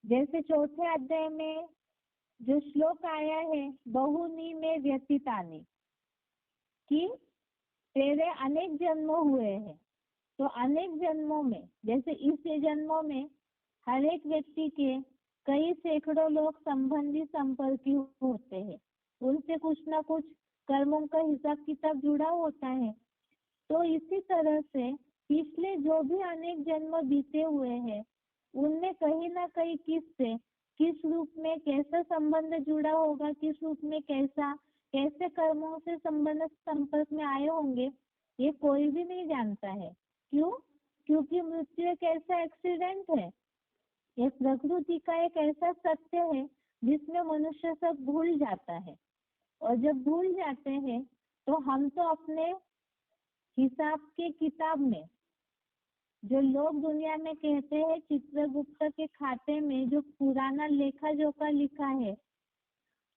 जैसे चौथे अध्याय में जो श्लोक आया है बहुनी में व्यतीतानि, कि तेरे अनेक जन्म हुए हैं, तो अनेक जन्मों में जैसे इस जन्मों में हर एक व्यक्ति के कई सैकड़ों लोग संबंधी संपर्की होते हैं, उनसे कुछ ना कुछ कर्मों का हिसाब किताब जुड़ा होता है। तो इसी तरह से पिछले जो भी अनेक जन्म बीते हुए हैं उनमें कहीं ना कहीं किससे किस रूप में कैसा संबंध जुड़ा होगा, किस रूप में कैसे कर्मों से संबंध संपर्क में आए होंगे, ये कोई भी नहीं जानता है। क्यों? क्योंकि मृत्यु एक ऐसा एक्सीडेंट है, ये प्रकृति का एक ऐसा सत्य है जिसमें मनुष्य सब भूल जाता है। और जब भूल जाते हैं तो हम तो अपने हिसाब के किताब में, जो लोग दुनिया में कहते हैं चित्रगुप्त के खाते में जो पुराना लेखा जोखा लिखा है,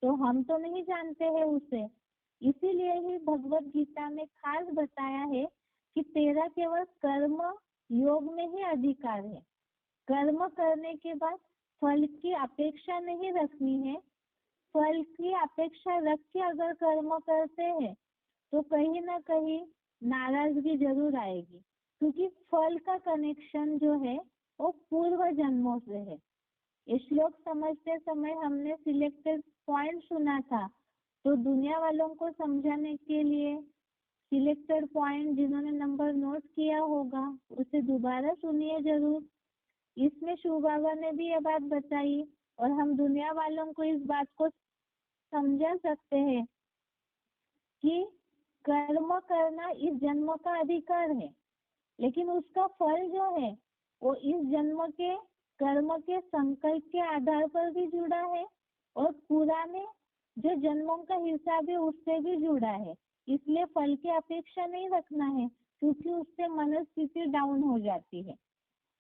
तो हम तो नहीं जानते हैं उसे। इसीलिए ही भगवत गीता में खास बताया है कि तेरा केवल कर्म योग में ही अधिकार है। कर्म करने के बाद फल की अपेक्षा नहीं रखनी है। फल की अपेक्षा रख के अगर कर्म करते हैं तो कहीं ना कहीं नाराजगी जरूर आएगी, क्योंकि फल का कनेक्शन जो है वो पूर्व जन्मों से है। ये श्लोक समझते समय हमने सिलेक्टेड पॉइंट सुना था, तो दुनिया वालों को समझाने के लिए सिलेक्टेड पॉइंट जिन्होंने नंबर नोट किया होगा उसे दोबारा सुनिए जरूर। इसमें शिव बाबा ने भी ये बात बताई और हम दुनिया वालों को इस बात को समझा सकते हैं कि कर्म करना इस जन्म का अधिकार है, लेकिन उसका फल जो है वो इस जन्म के कर्म के संकल्प के आधार पर भी जुड़ा है और पुराने जो जन्मों का हिसाब है उससे भी जुड़ा है। इसलिए फल की अपेक्षा नहीं रखना है, क्योंकि उससे मनस्थिति डाउन हो जाती है।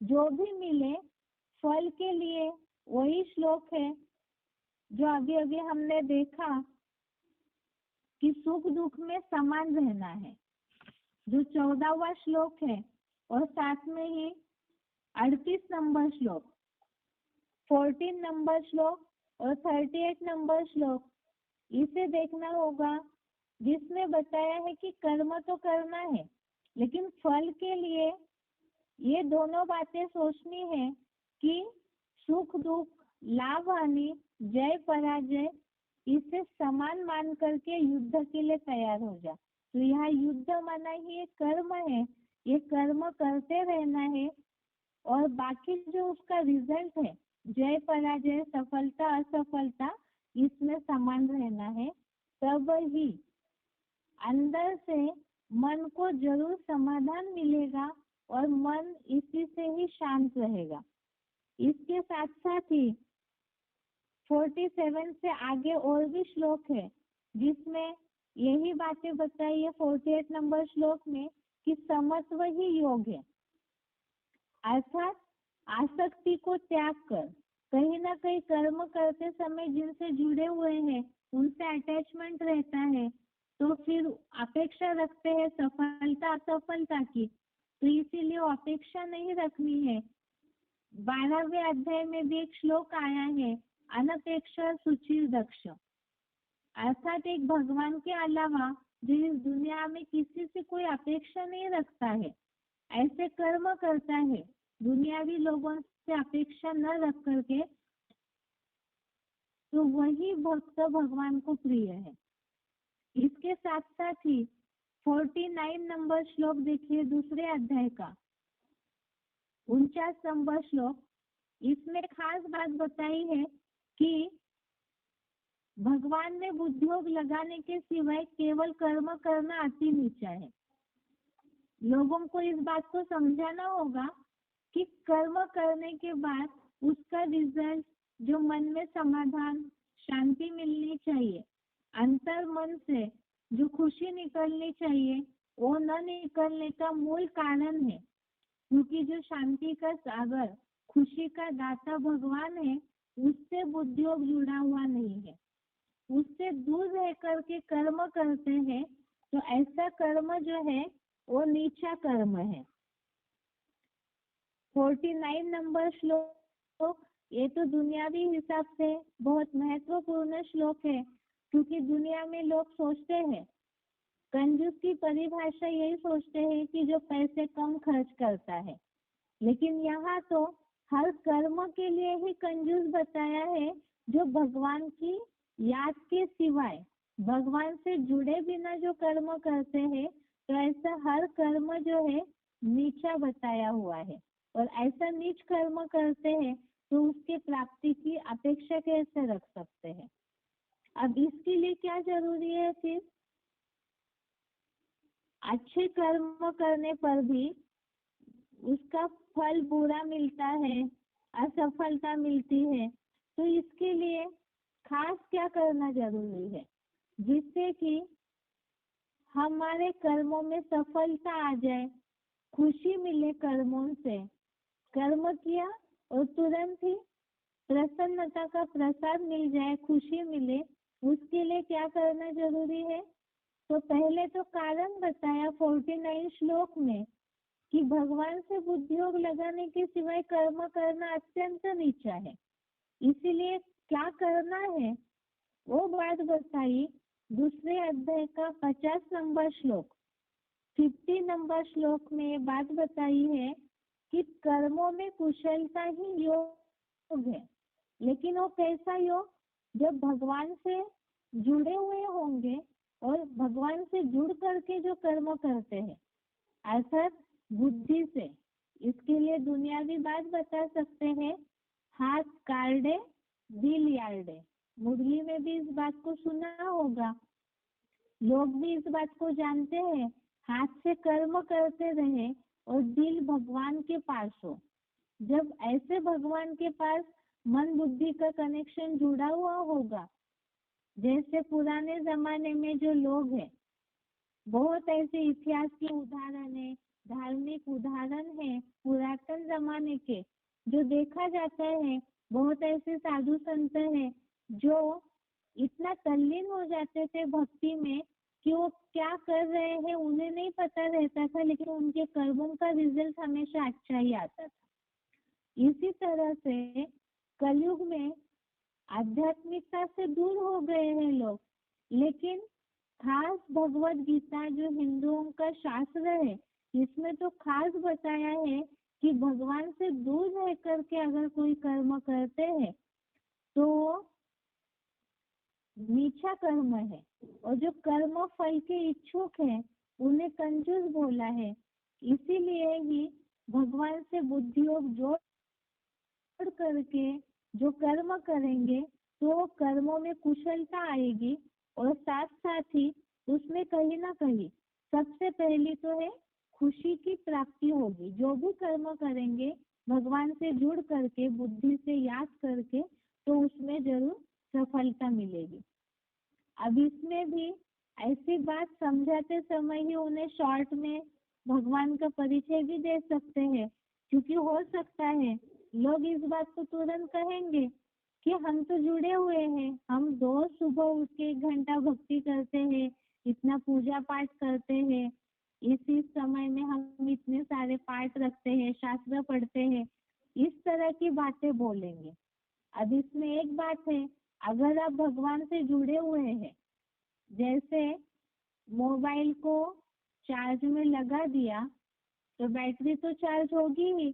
जो भी मिले फल के लिए वही श्लोक है जो अभी अभी हमने देखा कि सुख दुख में समान रहना है, जो 14वां श्लोक है, और साथ में ही 38 नंबर श्लोक, 14 नंबर श्लोक और 38 नंबर श्लोक, इसे देखना होगा, जिसमें बताया है कि कर्म तो करना है, लेकिन फल के लिए ये दोनों बातें सोचनी है कि सुख दुख, लाभ हानि, जय पराजय, इसे समान मान करके युद्ध के लिए तैयार हो जा। तो यहाँ युद्ध माना ही एक कर्म है, ये कर्म करते रहना है और बाकी जो उसका रिजल्ट है जय पराजय, सफलता असफलता, इसमें समान रहना है। तब ही अंदर से मन को जरूर समाधान मिलेगा और मन इसी से ही शांत रहेगा। इसके साथ साथ ही 47 से आगे और भी श्लोक है जिसमें यही बातें बताई है 48 नंबर श्लोक में कि समत्व ही योग है, अर्थात आसक्ति को त्याग कर कहीं ना कहीं कर्म करते समय जिनसे जुड़े हुए हैं उनसे अटैचमेंट रहता है, तो फिर अपेक्षा रखते हैं सफलता असफलता की, तो इसीलिए अपेक्षा नहीं रखनी है। 12वें अध्याय में भी एक श्लोक आया है, अनपेक्षा सुचिर दक्ष, अर्थात एक भगवान के अलावा जो इस दुनिया में किसी से कोई अपेक्षा नहीं रखता है, ऐसे कर्म करता है दुनियावी लोगों से अपेक्षा न रख करके, तो वही भक्त भगवान को प्रिय है। इसके साथ साथ ही 49 नंबर श्लोक देखिए दूसरे अध्याय का 49 नंबर श्लोक, इसमें खास बात बताई है कि भगवान ने बुद्धियोग लगाने के सिवाय केवल कर्म करना अति नीचा है। लोगों को इस बात को समझाना होगा कि कर्म करने के बाद उसका रिजल्ट जो मन में समाधान शांति मिलनी चाहिए, अंतर मन से जो खुशी निकलनी चाहिए, वो न निकलने का मूल कारण है, क्योंकि जो शांति का सागर खुशी का दाता भगवान है उससे बुद्धियोग जुड़ा हुआ नहीं है। उससे दूर रह करके कर्म करते हैं तो ऐसा कर्म जो है वो नीचा कर्म है। 49 नंबर श्लोक, ये तो दुनियावी हिसाब से बहुत महत्वपूर्ण श्लोक है, क्योंकि दुनिया में लोग सोचते हैं, कंजूस की परिभाषा यही सोचते हैं कि जो पैसे कम खर्च करता है, लेकिन यहाँ तो हर कर्म के लिए ही कंजूस बताया है जो भगवान की याद के सिवाय भगवान से जुड़े बिना जो कर्म करते हैं, तो ऐसा हर कर्म जो है नीचा बताया हुआ है, और ऐसा नीच कर्म करते हैं तो उसके प्राप्ति की अपेक्षा कैसे रख सकते हैं। अब इसके लिए क्या जरूरी है, फिर अच्छे कर्म करने पर भी उसका फल बुरा मिलता है, असफलता मिलती है, तो इसके लिए खास क्या करना जरूरी है जिससे कि हमारे कर्मों में सफलता आ जाए, खुशी मिले कर्मों से। कर्म किया और तुरंत ही प्रसन्नता का प्रसाद मिल जाए, खुशी मिले, उसके लिए क्या करना जरूरी है। तो पहले तो कारण बताया 49 श्लोक में कि भगवान से बुद्धियोग लगाने के सिवाय कर्म करना अत्यंत नीचा है। इसीलिए क्या करना है वो बात बताई दूसरे अध्याय का 50 नंबर श्लोक। 50 नंबर श्लोक में ये बात बताई है कि कर्मों में कुशलता ही योग है। लेकिन वो कैसा योग, जब भगवान से जुड़े हुए होंगे और भगवान से जुड़ करके जो कर्म करते हैं, अर्थात बुद्धि से। इसके लिए दुनियावी बात बता सकते हैं, हाथ कार्डे दिल यार्डे। मुरली में भी इस बात को सुना होगा, लोग भी इस बात को जानते हैं। हाथ से कर्म करते रहे और दिल भगवान के पास हो। जब ऐसे भगवान के पास मन बुद्धि का कनेक्शन जुड़ा हुआ होगा, जैसे पुराने जमाने में जो लोग हैं, बहुत ऐसे इतिहास के उदाहरण है, धार्मिक उदाहरण है पुरातन जमाने के, जो देखा जाता है। बहुत ऐसे साधु संत हैं जो इतना तल्लीन हो जाते थे भक्ति में कि वो क्या कर रहे हैं उन्हें नहीं पता रहता था, लेकिन उनके कर्मों का रिजल्ट हमेशा अच्छा ही आता था। इसी तरह से कलयुग में आध्यात्मिकता से दूर हो गए हैं लोग, लेकिन खास भगवत गीता जो हिंदुओं का शास्त्र है, इसमें तो खास बताया है कि भगवान से दूर रह करके अगर कोई कर्म करते हैं तो नीचा कर्म है, और जो कर्म फल के इच्छुक है उन्हें कंजूस बोला है। इसीलिए ही भगवान से बुद्धि योग जोड़ करके जो कर्म करेंगे तो कर्मों में कुशलता आएगी, और साथ साथ ही उसमें कहीं ना कहीं सबसे पहली तो है खुशी की प्राप्ति होगी। जो भी कर्म करेंगे भगवान से जुड़ करके बुद्धि से याद करके तो उसमें जरूर सफलता मिलेगी। अब इसमें भी ऐसी बात समझाते समय ही उन्हें शॉर्ट में भगवान का परिचय भी दे सकते हैं, क्योंकि हो सकता है लोग इस बात को तुरंत कहेंगे कि हम तो जुड़े हुए हैं, हम रोज सुबह उठ के 1 घंटा भक्ति करते हैं, इतना पूजा पाठ करते हैं, इसी समय में हम इतने सारे पाठ रखते हैं, शास्त्र पढ़ते हैं, इस तरह की बातें बोलेंगे। अब इसमें एक बात है, अगर आप भगवान से जुड़े हुए हैं, जैसे मोबाइल को चार्ज में लगा दिया तो बैटरी तो चार्ज होगी ही,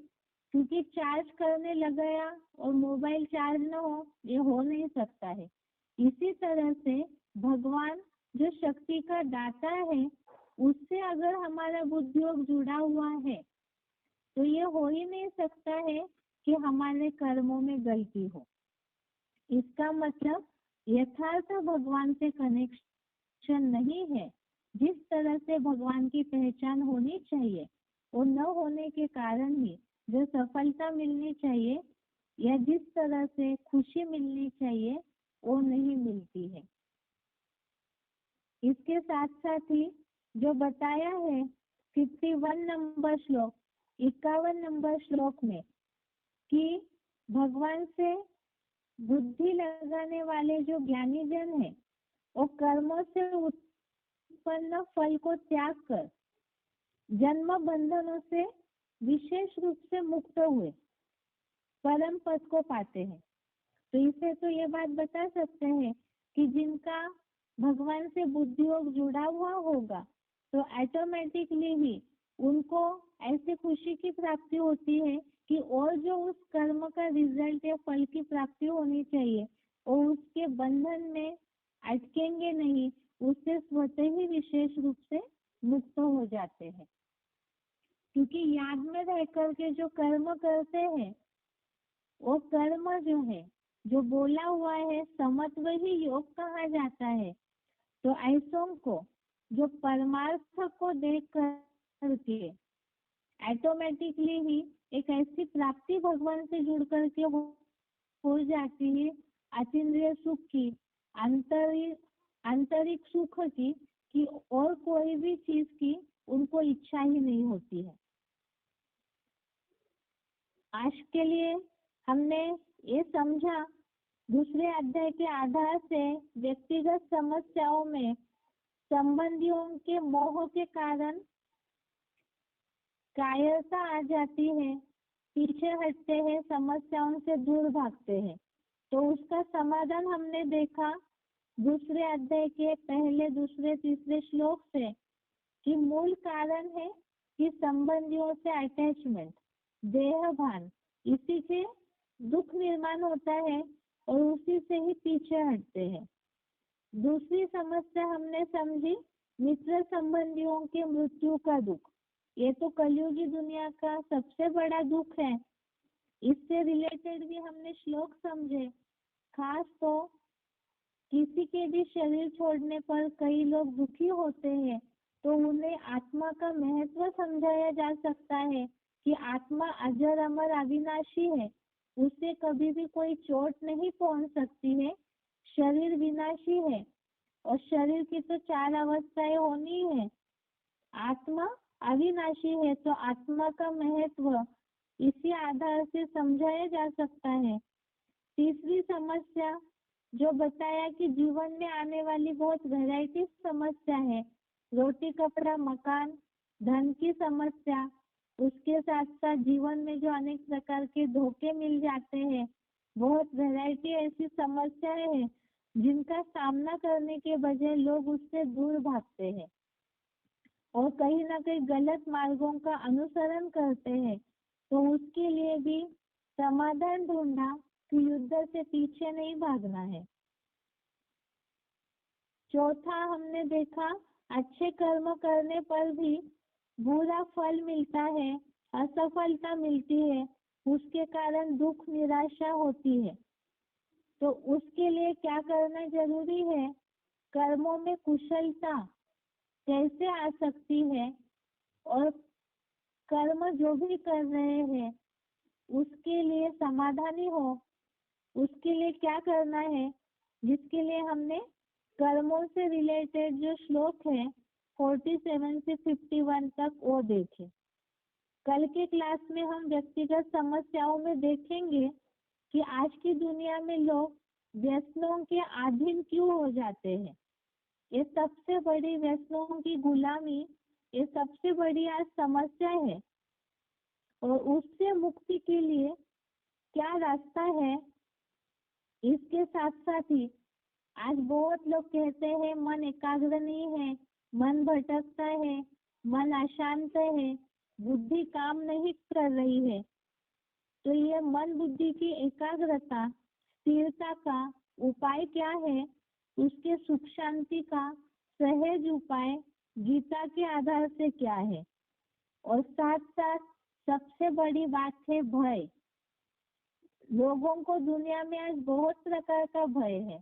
क्योंकि चार्ज करने लगाया और मोबाइल चार्ज न हो, ये हो नहीं सकता है। इसी तरह से भगवान जो शक्ति का दाता है, उससे अगर हमारा बुद्धियोग जुड़ा हुआ है तो ये हो ही नहीं सकता है कि हमारे कर्मों में गलती हो। इसका मतलब यथार्थ भगवान से कनेक्शन नहीं है। जिस तरह से भगवान की पहचान होनी चाहिए वो न होने के कारण ही जो सफलता मिलनी चाहिए या जिस तरह से खुशी मिलनी चाहिए वो नहीं मिलती है। इसके साथ साथ ही जो बताया है 51 नंबर श्लोक, 51 नंबर श्लोक में कि भगवान से बुद्धि लगाने वाले जो ज्ञानी जन है वो कर्मों से उत्पन्न फल को त्याग कर जन्म बंधनों से विशेष रूप से मुक्त हुए परम पद को पाते हैं। तो इसे तो ये बात बता सकते हैं कि जिनका भगवान से बुद्धि योग जुड़ा हुआ होगा तो ऑटोमेटिकली ही उनको ऐसी खुशी की प्राप्ति होती है कि और जो उस कर्म का रिजल्ट या फल की प्राप्ति होनी चाहिए और उसके बंधन में अटकेंगे नहीं, उससे स्वतः ही विशेष रूप से मुक्त हो जाते हैं। क्योंकि याद में रह करके जो कर्म करते हैं वो कर्म जो है, जो बोला हुआ है समत्व ही योग कहा जाता है। तो ऐसों को जो परमार्थ को देख करके ऑटोमेटिकली ही एक ऐसी प्राप्ति भगवान से जुड़ करके हो जाती है, अतीन्द्रिय सुख की, आंतरिक सुख की, कि और कोई भी चीज की उनको इच्छा ही नहीं होती है। आज के लिए हमने ये समझा, दूसरे अध्याय के आधार से व्यक्तिगत समस्याओं में संबंधियों के मोह के कारण कायरता आ जाती है, पीछे हटते हैं, समस्याओं से दूर भागते हैं। तो उसका समाधान हमने देखा दूसरे अध्याय के पहले, दूसरे, तीसरे श्लोक से, कि मूल कारण है कि संबंधियों से अटैचमेंट, देह भान, इसी से दुख निर्माण होता है और उसी से ही पीछे हटते हैं। दूसरी समस्या हमने समझी मित्र संबंधियों के मृत्यु का दुख। ये तो कलयुगी दुनिया का सबसे बड़ा दुख है। इससे रिलेटेड भी हमने श्लोक समझे। खास तो किसी के भी शरीर छोड़ने पर कई लोग दुखी होते हैं, तो उन्हें आत्मा का महत्व समझाया जा सकता है कि आत्मा अजर अमर अविनाशी है, उससे कभी भी कोई चोट नहीं पहुंच सकती है। शरीर विनाशी है और शरीर की तो 4 अवस्थाएं होनी है। आत्मा अविनाशी है, तो आत्मा का महत्व इसी आधार से समझाया जा सकता है। तीसरी समस्या जो बताया कि जीवन में आने वाली बहुत वैरायटी समस्या है, रोटी कपड़ा मकान, धन की समस्या, उसके साथ साथ जीवन में जो अनेक प्रकार के धोखे मिल जाते हैं, बहुत वैरायटी ऐसी समस्याएं हैं जिनका सामना करने के बजाय लोग उससे दूर भागते हैं और कहीं ना कहीं गलत मार्गों का अनुसरण करते हैं। तो उसके लिए भी समाधान ढूंढा कि युद्ध से पीछे नहीं भागना है। चौथा हमने देखा अच्छे कर्म करने पर भी बुरा फल मिलता है, असफलता मिलती है, उसके कारण दुख निराशा होती है। तो उसके लिए क्या करना जरूरी है, कर्मों में कुशलता कैसे आ सकती है और कर्म जो भी कर रहे हैं उसके लिए समाधानी हो, उसके लिए क्या करना है, जिसके लिए हमने कर्मों से रिलेटेड जो श्लोक है 47 से 51 तक वो देखे। कल के क्लास में हम व्यक्तिगत समस्याओं में देखेंगे कि आज की दुनिया में लोग व्यसनों के अधीन क्यों हो जाते हैं। ये सबसे बड़ी व्यसनों की गुलामी, ये सबसे बड़ी आज समस्या है और उससे मुक्ति के लिए क्या रास्ता है। इसके साथ साथ ही आज बहुत लोग कहते हैं मन एकाग्र नहीं है, मन भटकता है, मन अशांत है, बुद्धि काम नहीं कर रही है। तो ये मन बुद्धि की एकाग्रता, स्थिरता का उपाय क्या है, उसके सुख शांति का सहज उपाय गीता के आधार से क्या है। और साथ साथ सबसे बड़ी बात है भय। लोगों को दुनिया में आज बहुत प्रकार का भय है,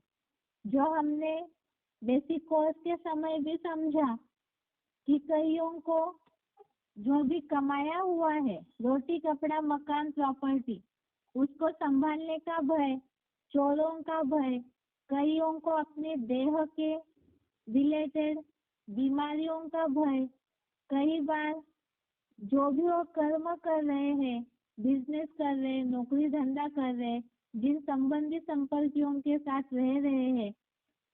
जो हमने बेसिक कोर्स के समय भी समझा कि कईयों को जो भी कमाया हुआ है, रोटी कपड़ा मकान प्रॉपर्टी, उसको संभालने का भय, चोरों का भय, कईयों को अपने देह के रिलेटेड बीमारियों का भय, कई बार जो भी वो कर्म कर रहे हैं, बिजनेस कर रहे हैं, नौकरी धंधा कर रहे हैं, जिन संबंधी संपर्कियों के साथ रह रहे हैं,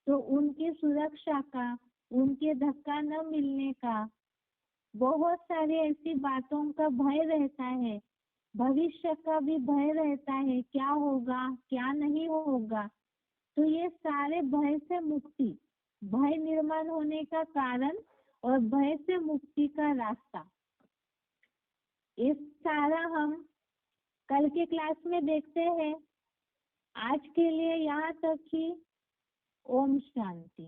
तो उनकी सुरक्षा का, उनके धक्का न मिलने का, बहुत सारी ऐसी बातों का भय रहता है। भविष्य का भी भय रहता है, क्या होगा क्या नहीं होगा। तो ये सारे भय से मुक्ति, भय निर्माण होने का कारण और भय से मुक्ति का रास्ता, ये सारा हम कल के क्लास में देखते हैं। आज के लिए यहाँ तक ही। ओम शांति।